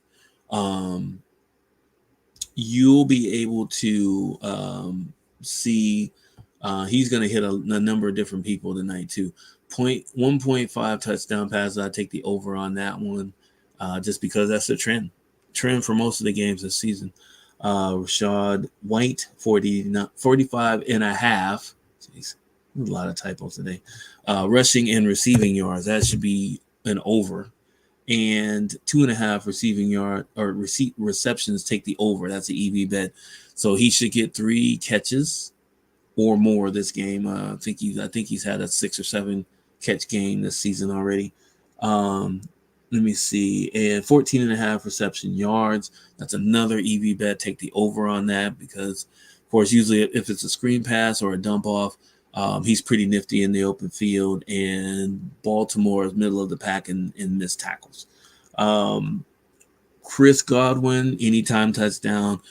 You'll be able to see he's going to hit a number of different people tonight too. 1.5 touchdown passes. I take the over on that one just because that's the trend for most of the games this season. Rashad White, 45.5. Jeez, a lot of typos today. Rushing and receiving yards. That should be an over. And 2.5 receiving yard or receptions. Take the over. That's an EV bet. So he should get 3 catches or more this game. I think he's had a 6 or 7 catch game this season already. Let me see. And 14.5 reception yards. That's another EV bet. Take the over on that because, of course, usually if it's a screen pass or a dump off, he's pretty nifty in the open field. And Baltimore is middle of the pack in missed tackles. Chris Godwin, anytime touchdown.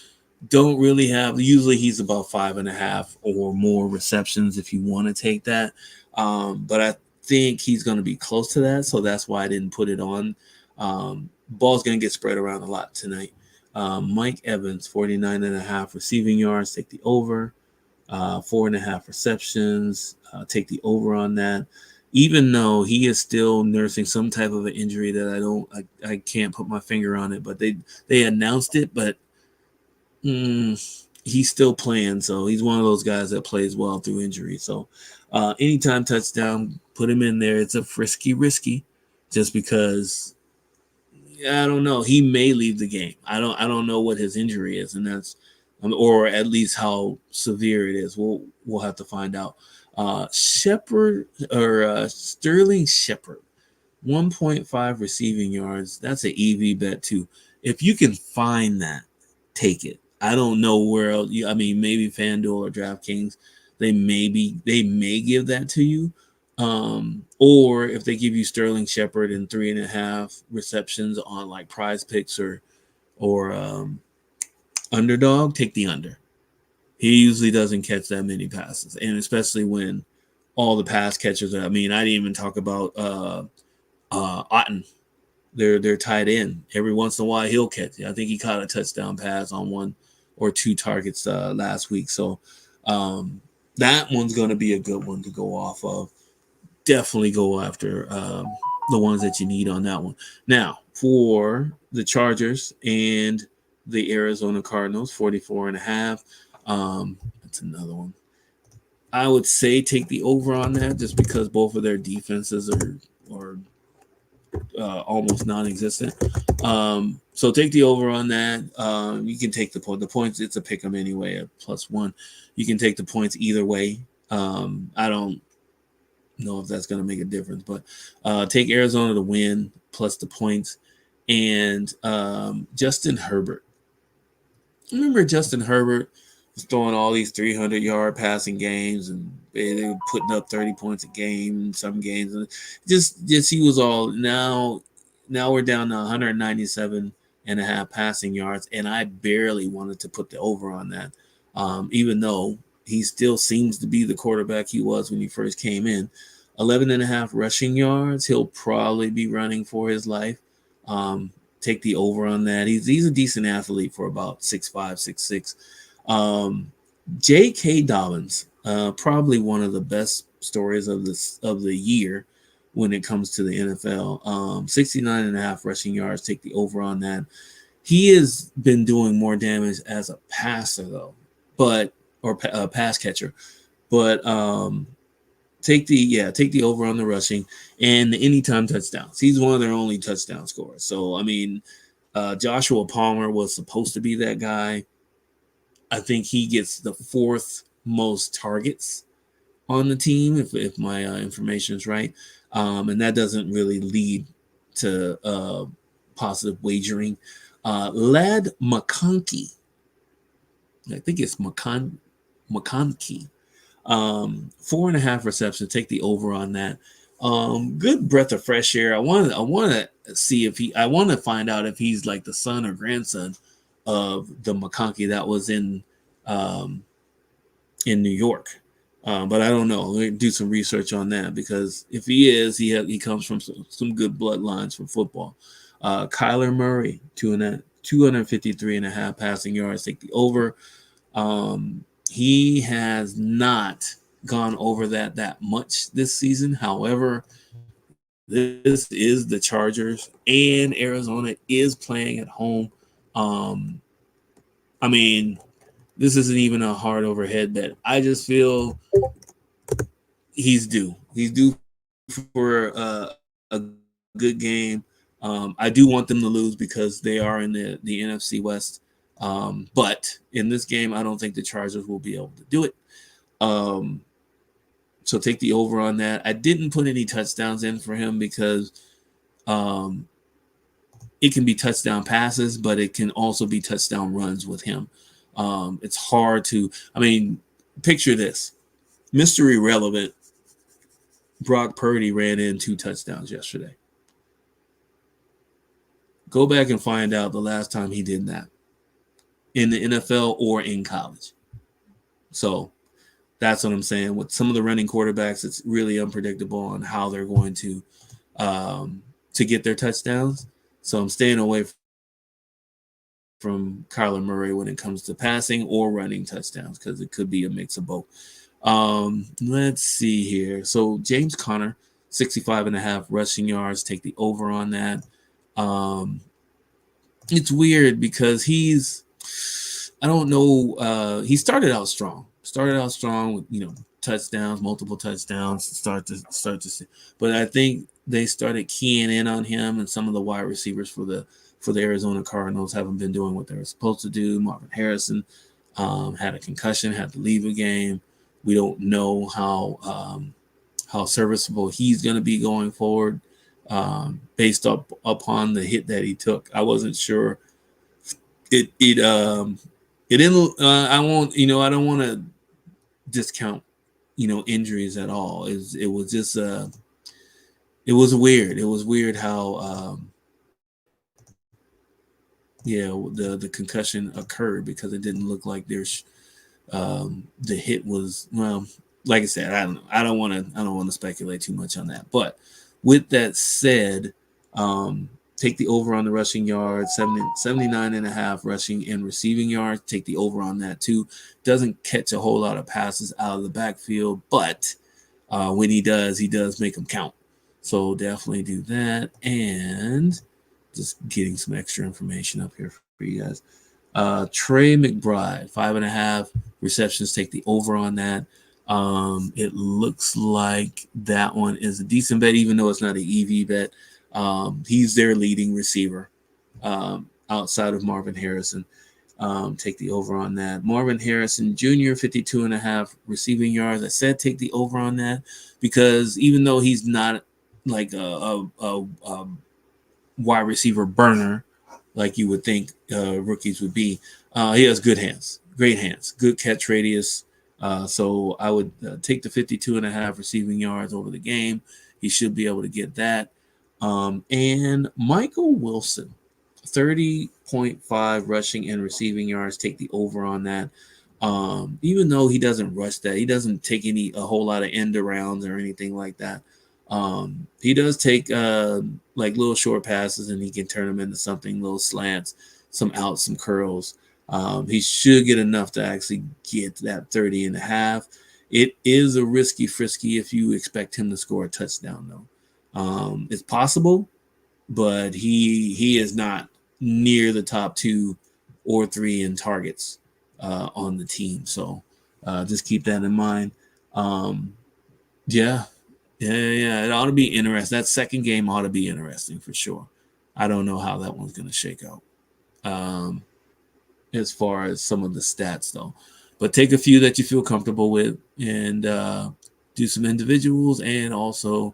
Don't really have. Usually he's about 5.5 or more receptions if you want to take that. But think he's going to be close to that, so that's why I didn't put it on. Ball's going to get spread around a lot tonight. Mike Evans, 49.5 receiving yards, take the over. 4.5 receptions, take the over on that. Even though he is still nursing some type of an injury that I can't put my finger on it, but they announced it, but he's still playing, so he's one of those guys that plays well through injury. So anytime touchdown, put him in there. It's a risky, just because I don't know. He may leave the game. I don't know what his injury is, and that's or at least how severe it is. We'll have to find out. Shepard or Sterling Shepard, 1.5 receiving yards. That's an EV bet too. If you can find that, take it. I don't know where else. I mean, maybe FanDuel or DraftKings, they may give that to you. Or if they give you Sterling Shepard and 3.5 receptions on like Prize Picks or Underdog, take the under. He usually doesn't catch that many passes, and especially when all the pass catchers I didn't even talk about Otten. They're tied in. Every once in a while he'll catch it. I think he caught a touchdown pass on 1 or 2 targets last week. So that one's going to be a good one to go off of. Definitely go after the ones that you need on that one. Now, for the Chargers and the Arizona Cardinals, 44.5. That's another one. I would say take the over on that just because both of their defenses are almost non-existent. So take the over on that. You can take the points. It's a pick 'em anyway, a +1. You can take the points either way. I don't know if that's going to make a difference, but take Arizona to win plus the points. And Justin Herbert. Remember Justin Herbert was throwing all these 300-yard passing games, and they were putting up 30 points a game in some games. And just he was all now we're down to 197.5 passing yards, and I barely wanted to put the over on that, even though he still seems to be the quarterback he was when he first came in. 11.5 rushing yards. He'll probably be running for his life. Take the over on that. He's a decent athlete for about 6'5", 6'6". J.K. Dobbins, probably one of the best stories of the year when it comes to the NFL. 69.5 rushing yards. Take the over on that. He has been doing more damage as a passer though, or a pass catcher, but take the over on the rushing and the anytime touchdowns. He's one of their only touchdown scorers. So, I mean, Joshua Palmer was supposed to be that guy. I think he gets the 4th most targets on the team, if my information is right. And that doesn't really lead to positive wagering. Lad McConkey. I think it's McConkey. 4.5 receptions. Take the over on that. Good breath of fresh air. I want to see if I want to find out if he's like the son or grandson of the McConkey that was in New York. But I don't know. We'll do some research on that, because if he is, he comes from some good bloodlines from football. Kyler Murray, 253.5 passing yards. Take the over. He has not gone over that much this season. However, this is the Chargers, and Arizona is playing at home. I mean, this isn't even a hard overhead bet. I just feel he's due. He's due for a good game. I do want them to lose because they are in the NFC West. But in this game, I don't think the Chargers will be able to do it. So take the over on that. I didn't put any touchdowns in for him because it can be touchdown passes, but it can also be touchdown runs with him. It's hard to, picture this. Mr. Irrelevant, Brock Purdy ran in 2 touchdowns yesterday. Go back and find out the last time he did that in the NFL or in college. So That's what I'm saying. With some of the running quarterbacks, it's really unpredictable on how they're going to get their touchdowns. So I'm staying away from Kyler Murray when it comes to passing or running touchdowns because it could be a mix of both. Let's see here. So James Conner, 65.5 rushing yards. Take the over on that. It's weird because I don't know. He started out strong. With touchdowns, multiple touchdowns. Start to see, but I think they started keying in on him, and some of the wide receivers for the Arizona Cardinals haven't been doing what they were supposed to do. Marvin Harrison had a concussion, had to leave a game. We don't know how serviceable he's going to be going forward, based upon the hit that he took. I wasn't sure. It didn't. I won't. I don't want to discount injuries at all. It was just it was weird. It was weird how the concussion occurred because it didn't look like there's the hit was, well, like I said, I don't know. I don't want to speculate too much on that. But with that said, take the over on the rushing yards, 79.5 rushing and receiving yards. Take the over on that too. Doesn't catch a whole lot of passes out of the backfield, but when he does make them count. So definitely do that. And just getting some extra information up here for you guys. Trey McBride, 5.5 receptions. Take the over on that. It looks like that one is a decent bet, even though it's not an EV bet. He's their leading receiver outside of Marvin Harrison. Take the over on that. Marvin Harrison Jr., 52.5 receiving yards. I said take the over on that because even though he's not like a wide receiver burner like you would think rookies would be, he has good hands, great hands, good catch radius. So I would take the 52.5 receiving yards over the game. He should be able to get that. And Michael Wilson, 30.5 rushing and receiving yards. Take the over on that. Even though he doesn't rush that, he doesn't take a whole lot of end arounds or anything like that. He does take like little short passes, and he can turn them into something, little slants, some outs, some curls. He should get enough to actually get that 30.5. It is a risky frisky if you expect him to score a touchdown, though. It's possible, but he is not near the top 2 or 3 in targets on the team. So just keep that in mind. Yeah. It ought to be interesting. That second game ought to be interesting for sure. I don't know how that one's going to shake out as far as some of the stats, though. But take a few that you feel comfortable with and do some individuals and also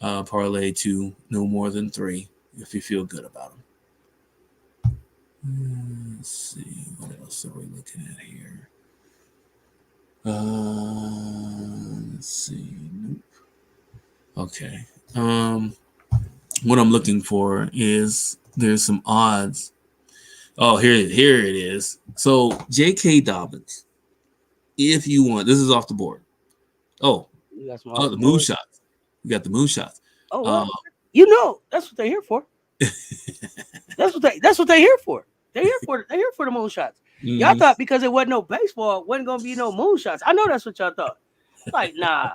parlay to no more than 3 if you feel good about them. Let's see. What else are we looking at here? Let's see. Nope. Okay. What I'm looking for is there's some odds. Oh, here it is. So J.K. Dobbins, if you want, this is off the board. The Moonshots. You got the Moonshots. Oh, well, that's what they're here for. That's what they're here for. They're here for the Moonshots. Mm-hmm. Y'all thought because it wasn't no baseball, wasn't gonna be no Moonshots. I know that's what y'all thought. Like, nah.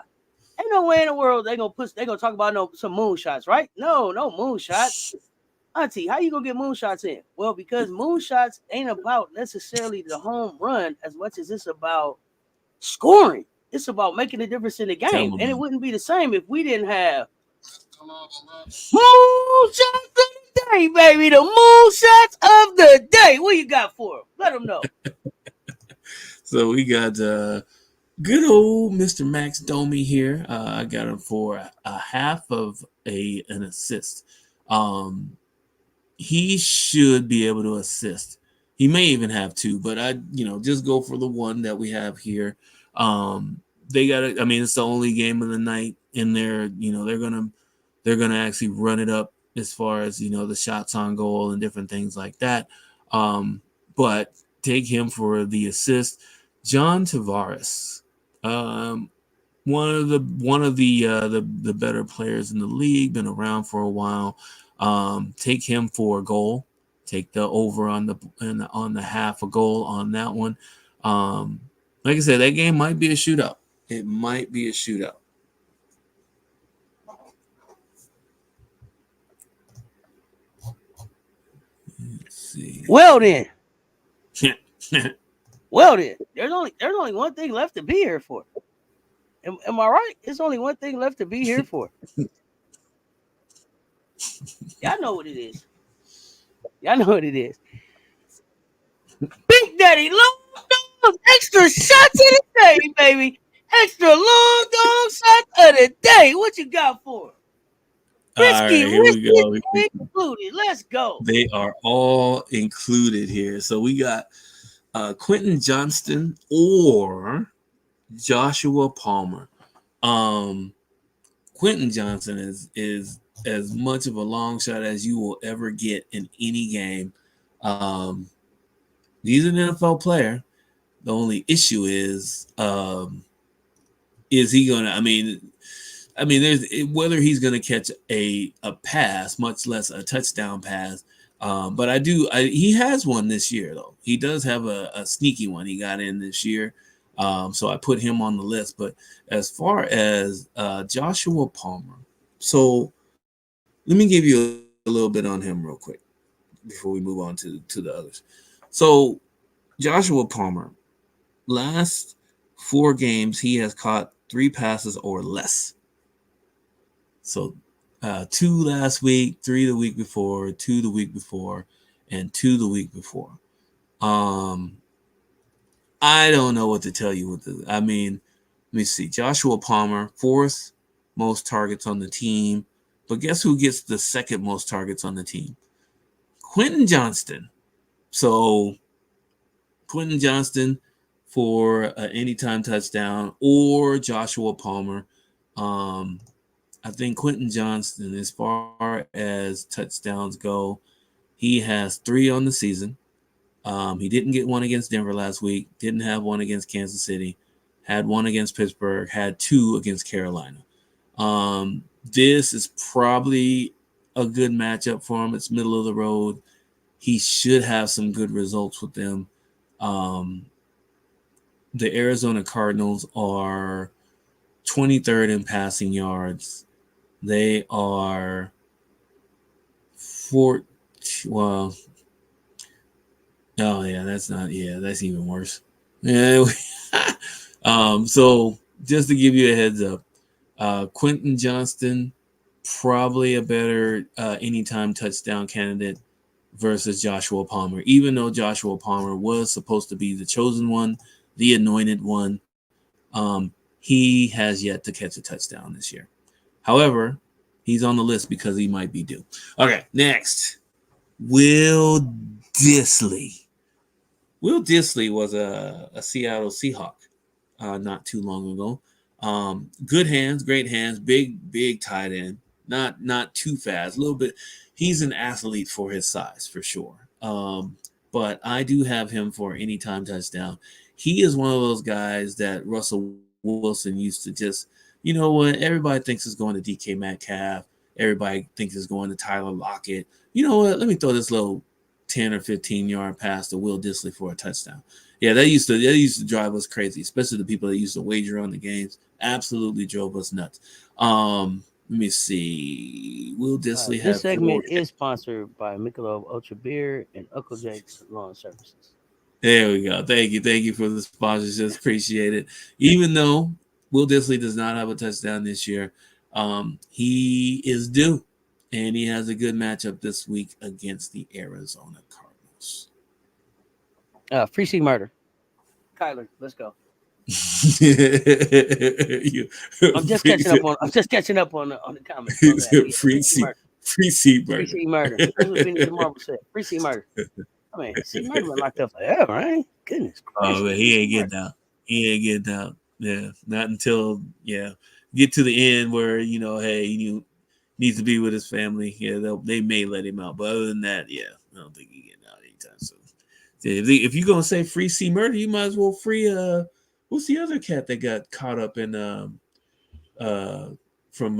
Ain't no way in the world they gonna talk about some moonshots, right? No moonshots. Auntie, how you gonna get moonshots in? Well, because moonshots ain't about necessarily the home run as much as it's about scoring. It's about making a difference in the game. And it wouldn't be the same if we didn't have moonshots of the day, baby. The moonshots of the day. What you got for them? Let them know. So we got good old Mr. Max Domi here. I got him for a half of an assist. He should be able to assist. He may even have 2, but I just go for the one that we have here. They got it. I mean, it's the only game of the night in there. They're gonna actually run it up as far as the shots on goal and different things like that. But take him for the assist. John Tavares, One of the the better players in the league, been around for a while. Take him for a goal. Take the over on the half a goal on that one. Like I said, that game might be a shootout. It might be a shootout. Let's see. Well then. Well then. There's only one thing left to be here for. Am I right? There's only one thing left to be here for. Y'all know what it is. Y'all know what it is. Big Daddy long dogs, extra shots of the day, baby. Extra long dog shots of the day. What you got for? Risky, all right, here we go. Included. Let's go. They are all included here. So we got Quentin Johnston or Joshua Palmer. Quentin Johnson is as much of a long shot as you will ever get in any game. He's an NFL player. The only issue is he gonna? I mean, there's whether he's gonna catch a pass, much less a touchdown pass. But he has one this year though. He does have a sneaky one he got in this year. So I put him on the list. But as far as Joshua Palmer, so let me give you a little bit on him real quick before we move on to the others. So Joshua Palmer, last 4 games, he has caught 3 passes or less. So 2 last week, 3 the week before, 2 the week before, and 2 the week before. I don't know what to tell you with this. I mean, let me see. Joshua Palmer, 4th most targets on the team. But guess who gets the 2nd most targets on the team? Quentin Johnston. So Quentin Johnston for an anytime touchdown, or Joshua Palmer. I think Quentin Johnston, as far as touchdowns go, he has 3 on the season. He didn't get one against Denver last week, didn't have one against Kansas City, had 1 against Pittsburgh, had 2 against Carolina. This is probably a good matchup for him. It's middle of the road. He should have some good results with them. The Arizona Cardinals are 23rd in passing yards. They are that's even worse. Yeah. So just to give you a heads up, Quentin Johnston, probably a better anytime touchdown candidate versus Joshua Palmer, even though Joshua Palmer was supposed to be the chosen one, the anointed one. He has yet to catch a touchdown this year. However, he's on the list because he might be due. Okay, next. Will Dissly. Will Dissly was a Seattle Seahawk not too long ago. Good hands, great hands, big tight end. Not too fast, a little bit. He's an athlete for his size, for sure. But I do have him for anytime touchdown. He is one of those guys that Russell Wilson used to just, you know what, everybody thinks is going to DK Metcalf. Everybody thinks is going to Tyler Lockett. You know what, let me throw this little 10 or 15 yard pass to Will Dissly for a touchdown. Yeah, that used to drive us crazy, especially the people that used to wager on the games. Absolutely drove us nuts. Let me see. Will Dissly have this segment is sponsored by Michelob Ultra Beer and Uncle Jake's Lawn Services. There we go. Thank you for the sponsorship. Appreciate it. Even though Will Dissly does not have a touchdown this year, he is due, and he has a good matchup this week against the Arizona Cardinals. Free C murder. Kyler, let's go. I'm just catching up on the comments. Free C murder. Free C murder. That's what Benny DeMarble said. Free C murder. I mean, C murder been locked up forever, right? Goodness Christ. Oh, but he ain't getting out. He ain't getting out. Yeah, not until get to the end where hey, he needs to be with his family. Yeah, they may let him out, but other than that, I don't think he's getting out anytime soon. If you're gonna say free C murder, you might as well free What's the other cat that got caught up in from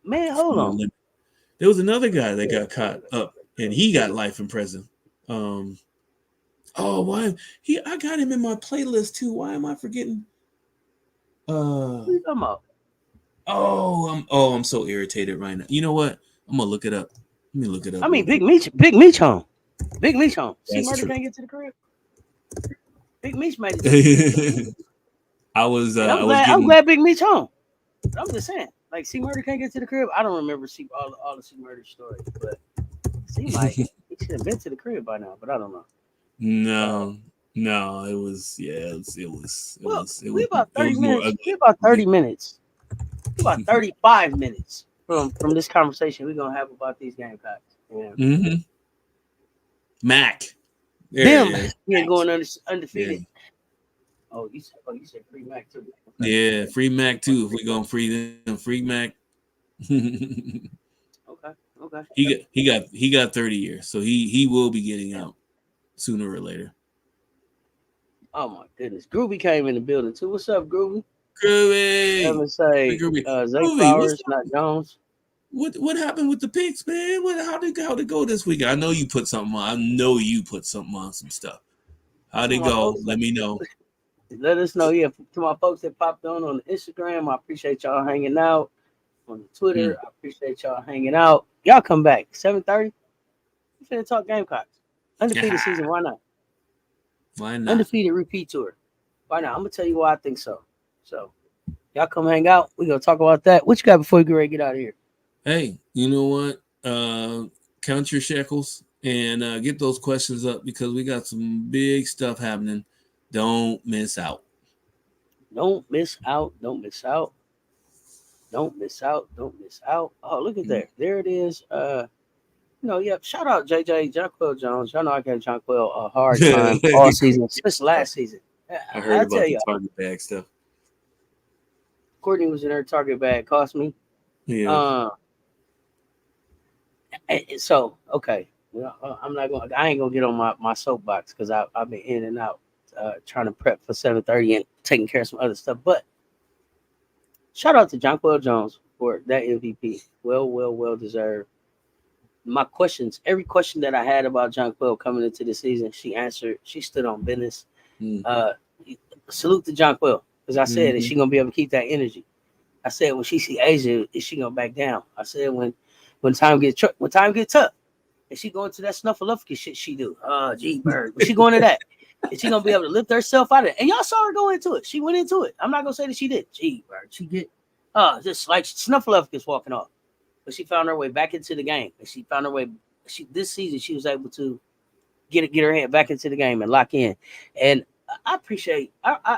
Man, hold on. There was another guy that got caught up and he got life in prison. Why I got him in my playlist too. Why am I forgetting? What are you talking about? I'm so irritated right now. You know what? I'm gonna look it up. Let me look it up. I mean, Big Meech home. Big Meech home. See, Murder can't get to the crib. Big Meech made it. I'm glad Big Meech home. But I'm just saying, like, C Murder can't get to the crib. I don't remember all the C Murder stories, but he should have been to the crib by now. But I don't know. No, it was. We about 30 minutes. We about 30 minutes. About 35 minutes from this conversation we're gonna have about these Gamecocks. Yeah. Mm-hmm. Mac. Them going undefeated. Yeah. Oh, you said free Mac too. Okay. Yeah, free Mac too. If we gonna free them, free Mac. Okay. He got 30 years, so he will be getting out sooner or later. Oh my goodness, Groovy came in the building too. What's up, Groovy? Groovy. I'm gonna say Zay Flowers, not Jones. What happened with the picks, man? How'd it go this week? I know you put something on. I know you put something on some stuff. How'd it go? Let me know. Let us know. Yeah, to my folks that popped on Instagram, I appreciate y'all hanging out. On Twitter, I appreciate y'all hanging out. Y'all come back 7:30. We finna talk Gamecocks. Undefeated season. Why not? Why not? Undefeated repeat tour. Why not? I'm gonna tell you why I think so. So y'all come hang out. We gonna talk about that. What you got before you get ready to get out of here? Hey, you know what? Count your shekels and get those questions up because we got some big stuff happening. Don't miss out. Don't miss out. Don't miss out. Don't miss out. Don't miss out. Oh, look at that. There it is. Shout out JJ, Jonquil Jones. Y'all know I gave Jonquil a hard time all season, since last season. I heard about the target bag stuff. Courtney was in her target bag, cost me. Yeah. So, okay. I ain't gonna get on my soapbox because I've been in and out trying to prep for 7:30 and taking care of some other stuff. But shout out to Jonquil Jones for that MVP. Well deserved. My questions, every question that I had about Jonquil coming into the season, she answered. She stood on business. Salute to Jonquil because I said, is she gonna be able to keep that energy? I said, when she see Asia, is she gonna back down? I said, when time gets tough, is she going to that snuffleupagus shit she do? Gee, bird, is she going to that? Is she gonna be able to lift herself out of it? And y'all saw her go into it. She went into it. I'm not gonna say that she did. Gee, bird, she get just like snuffleupagus walking off. But she found her way back into the game. And she found her way. This season she was able to get her head back into the game and lock in. And I appreciate.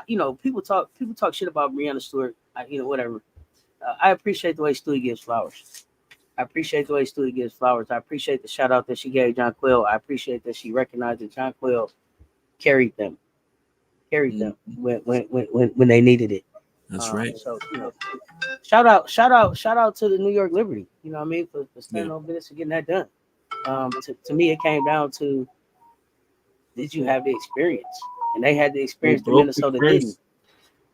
People talk shit about Breanna Stewart. Whatever. I appreciate the way Stewie gives flowers. I appreciate the shout out that she gave Jonquil. I appreciate that she recognized that Jonquil carried them when they needed it. That's right. So shout out to the New York Liberty. You know what I mean, for standing on business and getting that done. To me, it came down to, did you have the experience? And they had the experience that Minnesota didn't.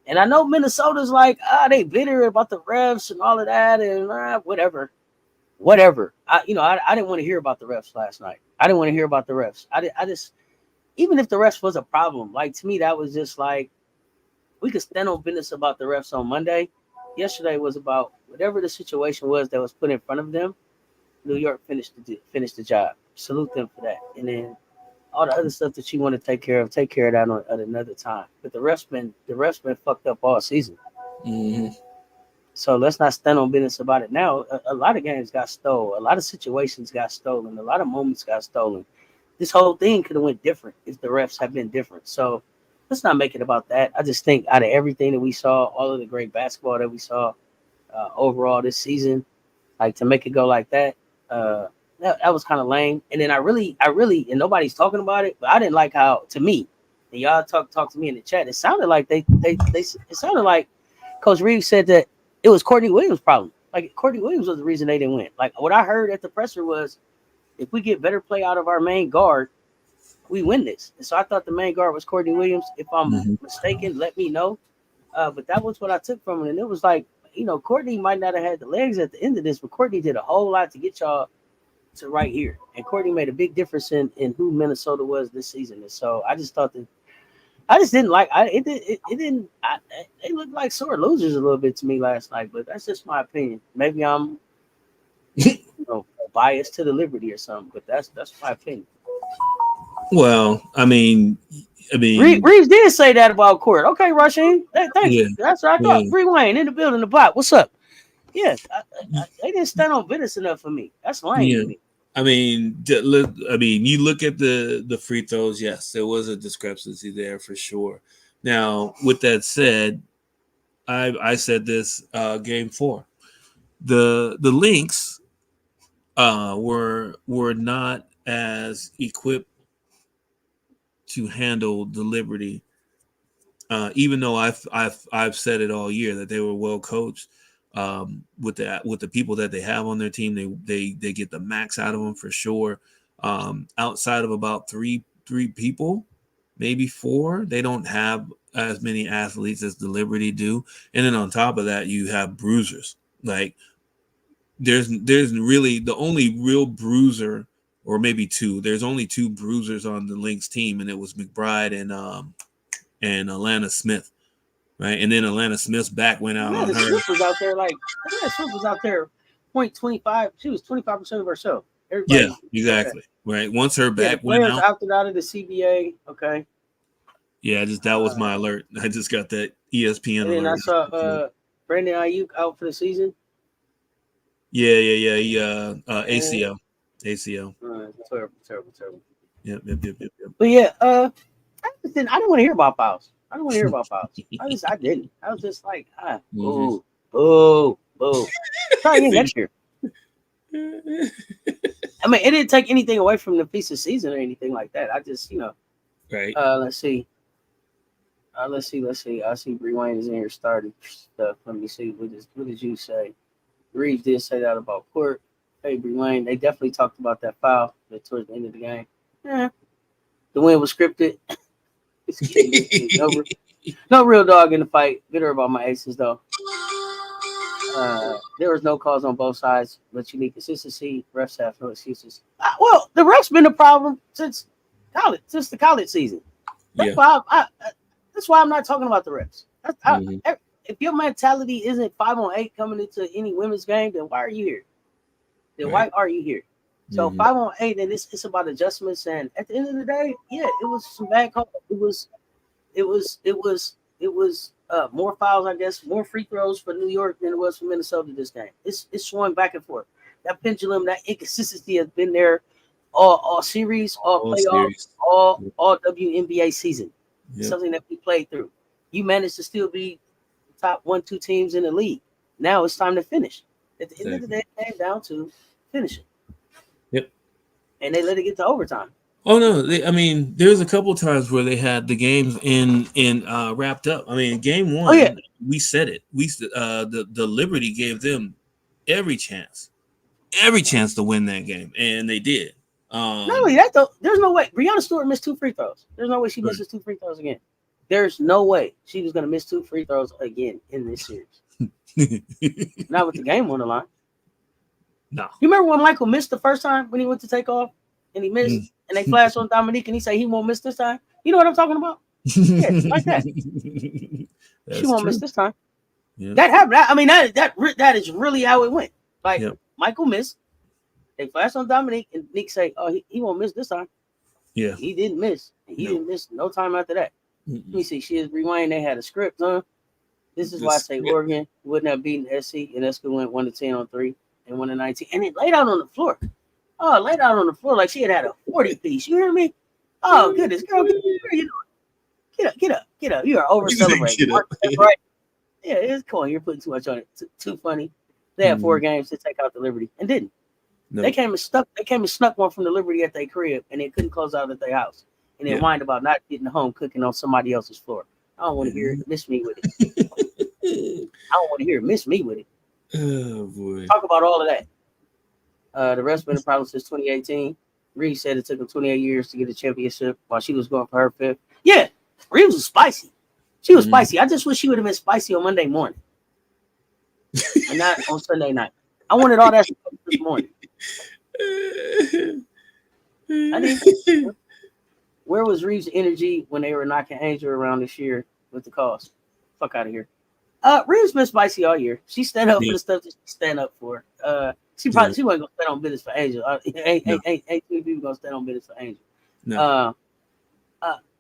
And I know Minnesota's like, they bitter about the refs and all of that, and whatever. I didn't want to hear about the refs last night. I didn't want to hear about the refs. I just, even if the refs was a problem, like, to me, that was just like, we could stand on business about the refs on Monday. Yesterday was about whatever the situation was that was put in front of them. New York finished the job. Salute them for that. And then all the other stuff that you want to take care of that at another time. But the refs been fucked up all season. Mm-hmm. So let's not stand on business about it now. A lot of games got stolen. A lot of situations got stolen. A lot of moments got stolen. This whole thing could have went different if the refs had been different. So let's not make it about that. I just think out of everything that we saw, all of the great basketball that we saw overall this season, like, to make it go like that, that was kind of lame. And then I really, and nobody's talking about it, but I didn't like how, to me, and y'all talk to me in the chat, it sounded like it sounded like Coach Reeves said that it was Courtney Williams' problem. Like, Courtney Williams was the reason they didn't win. Like, what I heard at the presser was, if we get better play out of our main guard, we win this. And so I thought the main guard was Courtney Williams. If I'm mistaken, let me know. But that was what I took from it. And it was like, Courtney might not have had the legs at the end of this, but Courtney did a whole lot to get y'all to right here. And Courtney made a big difference in who Minnesota was this season. And so I just thought that I just didn't like they looked like sore losers a little bit to me last night, but that's just my opinion. Maybe I'm biased to the Liberty or something, but that's my opinion. Well, I mean, Reeves did say that about Court. Okay, Rasheen. Thank you. That's what I thought. Free Wayne in the building, the bot. What's up? Yeah, they didn't stand on business enough for me. That's lame to me. I mean, you look at the free throws. Yes, there was a discrepancy there for sure. Now, with that said, I said this game 4. The Lynx were not as equipped to handle the Liberty, even though I've said it all year that they were well coached. With the people that they have on their team, they get the max out of them for sure. Outside of about three people, maybe 4, they don't have as many athletes as the Liberty do. And then on top of that, you have bruisers. Like there's really the only real bruiser, or maybe 2. There's only 2 bruisers on the Lynx team, and it was McBride and Alana Smith. Right, and then Alana Smith's back went out on her. Smith was out there Smith was out there 0.25. She was 25% of herself. Yeah, exactly. Okay. Right. Once her back went out, opted out of the CBA. Okay. Yeah, that was my alert. I just got that ESPN and alert. And I saw Brandon Ayuk out for the season. Yeah. He ACL. Terrible. Yep. But yeah, I didn't want to hear about fouls. I didn't. I was just like, boo. Try again next year. I mean, it didn't take anything away from the piece of season or anything like that. I just, right. Let's see. I see Bree Wayne is in here starting stuff. Let me see. What did you say? Reeves did say that about Court. Hey, Bree Wayne. They definitely talked about that foul towards the end of the game. Yeah. The win was scripted. No real dog in the fight. Bitter about my aces though. There was no calls on both sides, but you need consistency. Refs have no excuses. Well, the refs been a problem since the college season. That's why I'm not talking about the refs. If your mentality isn't 5-on-8 coming into any women's game, then why are you here? Why are you here? So 5-on-8, and it's about adjustments. And at the end of the day, yeah, it was some bad calls. It was more fouls, I guess, more free throws for New York than it was for Minnesota this game. It's swung back and forth. That pendulum, that inconsistency has been there all series, all playoffs, all WNBA season. Yep. Something that we played through. You managed to still be top 1-2 teams in the league. Now it's time to finish. At the end of the day, it came down to finishing. Yep. And they let it get to overtime. Oh no! There's a couple times where they had the games in wrapped up. I mean, game 1, we said it. The Liberty gave them every chance to win that game, and they did. Not only that though, there's no way Breanna Stewart missed 2 free throws. There's no way she misses 2 free throws again. There's no way she was going to miss 2 free throws again in this series. Not with the game on the line. No. You remember when Michael missed the first time when he went to take off and he missed and they flashed on Dominique and he said he won't miss this time? You know what I'm talking about? Yeah, like that. She won't miss this time. Yep. That happened. That is really how it went. Like Michael missed. They flashed on Dominique and Nick say, "Oh, he won't miss this time." Yeah, he didn't miss. He didn't miss no time after that. Let me see. She is rewind. They had a script, huh? This is why I say Oregon wouldn't have beaten SC, and SC went 1-10 on 3 and 1-19, and it laid out on the floor. Oh, laid out on the floor like she had a 40 piece. You hear me? Oh goodness, girl, get up. You are over celebrating, right? Yeah, it's cool. You're putting too much on it. Too funny. They had 4 games to take out the Liberty and didn't. No. They came and snuck one from the Liberty at their crib, and they couldn't close out at their house. And they whined about not getting home cooking on somebody else's floor. I don't want to hear it. Miss me with it. I don't want to hear it. Miss me with it. Oh boy. Talk about all of that. The rest been a problem since 2018. Reeves said it took him 28 years to get a championship while she was going for her 5th. Yeah, Reeves was spicy. She was spicy. I just wish she would have been spicy on Monday morning and not on Sunday night. I wanted all that stuff this morning. I didn't. Where was Reeves' energy when they were knocking Angel around this year with the calls? Fuck out of here. Reeves been spicy all year. She stand up for the stuff that she stand up for. She wasn't gonna stand on business for Angel. Ain't too people gonna stand on business for Angel. No.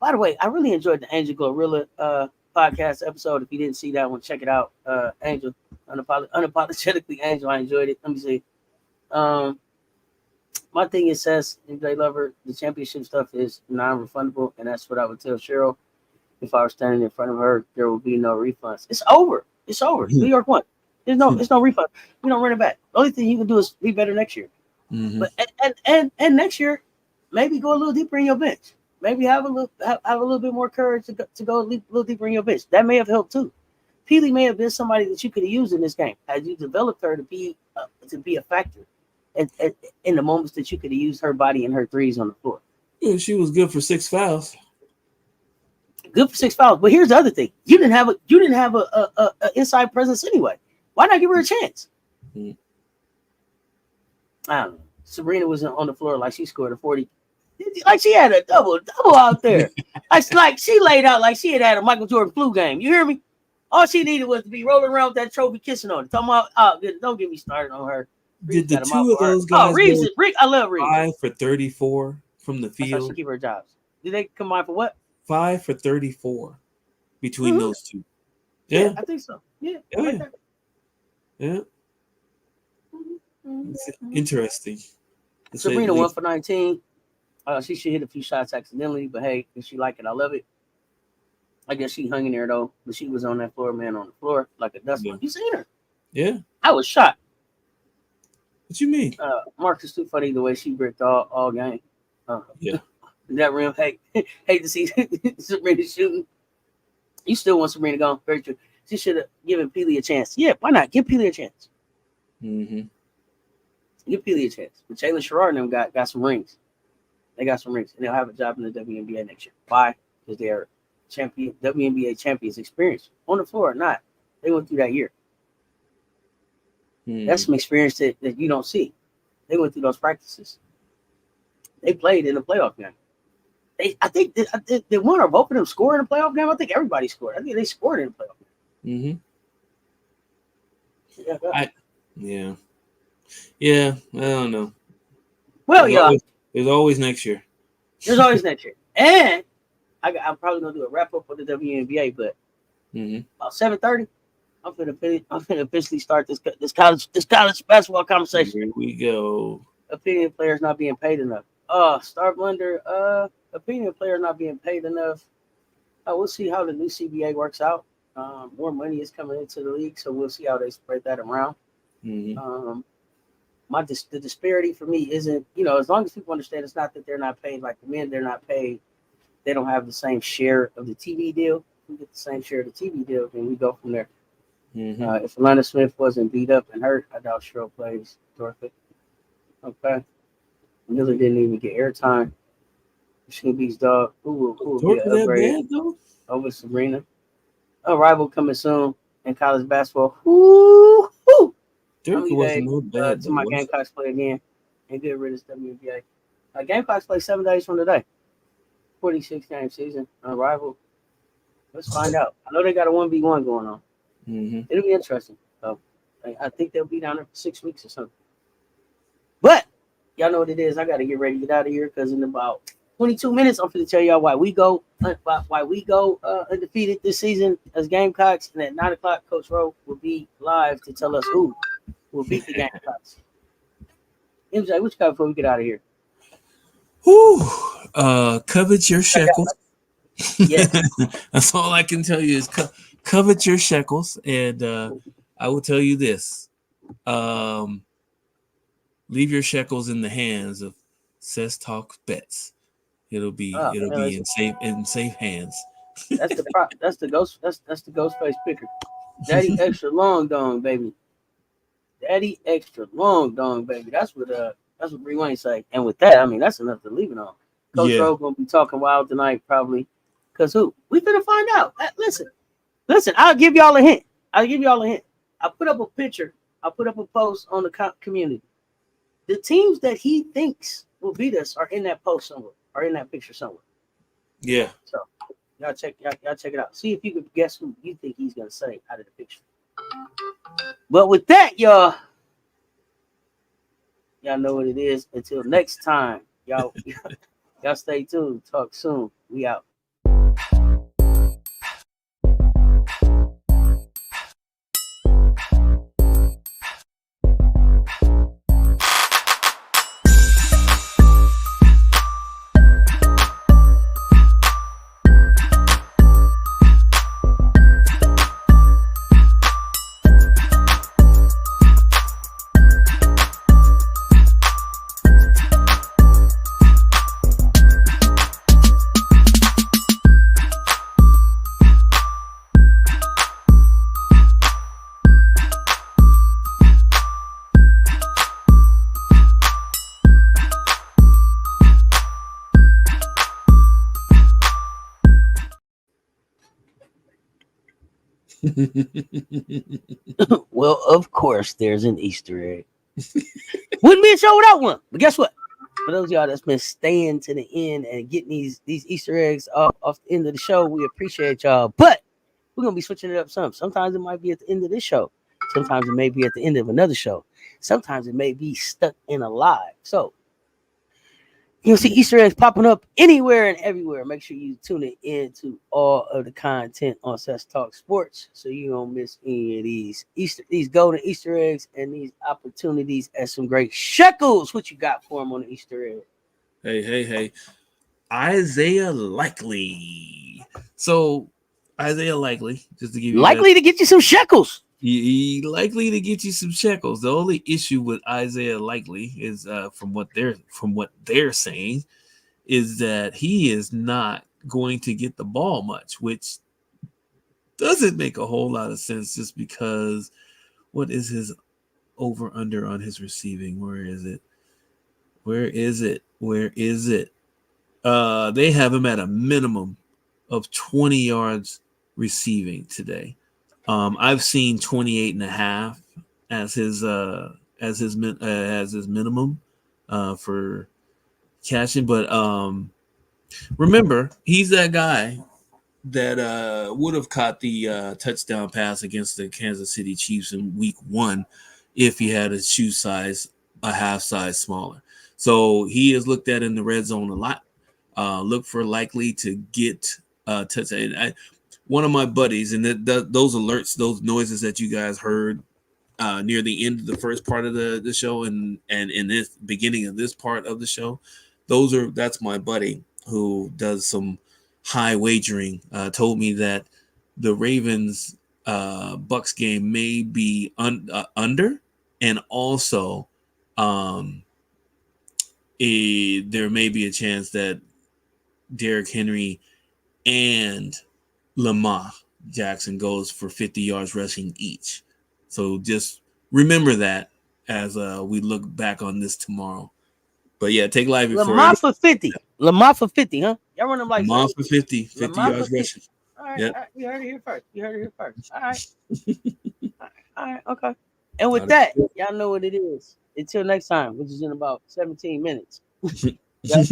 By the way, I really enjoyed the Angel Glorilla podcast episode. If you didn't see that one, check it out. Angel, unapologetically Angel. I enjoyed it. Let me see. My thing is, Cess and MJLover, the championship stuff is non-refundable, and that's what I would tell Cheryl. If I were standing in front of her, there will be no refunds. It's over. It's over. New York won. There's no refund. We don't run it back. The only thing you can do is be better next year. But and next year, maybe go a little deeper in your bench. Maybe have a little bit more courage to go a little deeper in your bench. That may have helped too. Peely may have been somebody that you could have used in this game as you developed her to be a factor in the moments that you could have used her body and her threes on the floor. Yeah, she was good for 6 fouls. Good for 6 fouls. But here's the other thing: you didn't have a inside presence anyway. Why not give her a chance? I don't know. Sabrina was on the floor like she scored a 40. Like she had a double out there. like she laid out like she had a Michael Jordan flu game. You hear me? All she needed was to be rolling around with that trophy, kissing on it. Talking about, don't get me started on her. Did the two of those guys? Reeves, I love Reeves. 5 for 34 from the field. That's how she keep her jobs. Did they combine for what? 5 for 34 between those two. Yeah, I think so. Yeah. Yeah. Interesting. Sabrina 1 for 19. She should hit a few shots accidentally, but hey, if she like it, I love it. I guess she hung in there though, but she was on that floor, man, on the floor like a dustman. Yeah. You seen her? Yeah. I was shocked. What you mean? Mark is too funny the way she bricked all game. Yeah. That rim, hate to see Sabrina shooting. You still want Sabrina gone? Very true. She should have given Peely a chance. Yeah, why not? Give Peely a chance. Give Peely a chance. But Jalen Sherrard and them got some rings. They got some rings, and they'll have a job in the WNBA next year. Why? Because they're WNBA champions experience on the floor or not. They went through that year. That's some experience that you don't see. They went through those practices. They played in the playoff game. I think did one or both of them score in the playoff game? I think everybody scored. I think they scored in the playoff game. Yeah, I don't know. Well, there's always next year. There's always next year. And I'm probably gonna do a wrap up for the WNBA, but about 7:30, I'm gonna officially start this college basketball conversation. Here we go. Opinion players not being paid enough. Star Blender. Opinion players not being paid enough. We'll see how the new CBA works out. More money is coming into the league, so we'll see how they spread that around. The disparity for me isn't, as long as people understand it's not that they're not paid like the men, they're not paid. They don't have the same share of the TV deal. We get the same share of the TV deal, then we go from there. If Alana Smith wasn't beat up and hurt, I doubt Cheryl plays Dorothy. Okay. Miller didn't even get airtime. Machine Beast Dog. Who will be an upgrade over Sabrina? A rival coming soon in college basketball. Woo! Wasn't no bad. To my Gamecocks play again and get rid of WNBA. Gamecocks play 7 days from today. 46 game season. Rival. Let's find out. I know they got a 1v1 going on. It'll be interesting. So I think they'll be down there for 6 weeks or something. But y'all know what it is. I got to get ready to get out of here because in about 22 minutes, I'm going to tell y'all why we go undefeated this season as Gamecocks. And at 9 o'clock, Coach Rowe will be live to tell us who will beat the Gamecocks. MJ, what you got before we get out of here? Covet your shekels. Yeah. That's all I can tell you is covet your shekels. And I will tell you this. Leave your shekels in the hands of Cess Talks Bets. It'll be in safe hands. That's the ghost face picker. Daddy extra long dong, baby. Daddy extra long dong, baby. That's what That's what Bree Wayne say. And with that, I mean, that's enough to leave it on. Coach Yeah. Rowe gonna be talking wild tonight, probably. Cause who? We gonna find out. Listen. I'll give y'all a hint. I put up a picture. I put up a post on the community. The teams that he thinks will beat us are in that post somewhere, or in that picture somewhere. Yeah. So y'all check it out. See if you could guess who you think he's gonna say out of the picture. But with that, y'all know what it is. Until next time, y'all stay tuned. Talk soon. We out. Well, of course, there's an Easter egg. Wouldn't be a show without one. But guess what? For those of y'all that's been staying to the end and getting these Easter eggs off the end of the show, we appreciate y'all. But we're gonna be switching it up some. Sometimes it might be at the end of this show. Sometimes it may be at the end of another show. Sometimes it may be stuck in a live. So you'll see Easter eggs popping up anywhere and everywhere. Make sure you tune in to all of the content on Cess Talks Sports so you don't miss any of these golden Easter eggs and these opportunities at some great shekels. What you got for them on the Easter egg? Hey. Isaiah Likely. So Isaiah Likely, just to give you to get you some shekels. He likely to get you some shekels. The only issue with Isaiah Likely is from what they're saying is that he is not going to get the ball much, which doesn't make a whole lot of sense just because what is his over under on his receiving? Where is it? They have him at a minimum of 20 yards receiving today. I've seen 28.5 as his minimum for catching, but remember he's that guy that would have caught the touchdown pass against the Kansas City Chiefs in Week 1 if he had a shoe size a half size smaller. So he is looked at in the red zone a lot. Look for Likely to get touchdown. One of my buddies, and those alerts, those noises that you guys heard near the end of the first part of the show and in this beginning of this part of the show, that's my buddy who does some high wagering. Told me that the Ravens Bucks game may be under, and also there may be a chance that Derrick Henry and Lamar Jackson goes for 50 yards rushing each. So just remember that as we look back on this tomorrow. But yeah, take live before Lamar for 50. Lamar for 50, huh? Y'all run them like Lamar for 50 yards rushing. All right, yep. All right, you heard it here first. All right, okay. And with that, y'all know what it is. Until next time, which is in about 17 minutes. Y'all,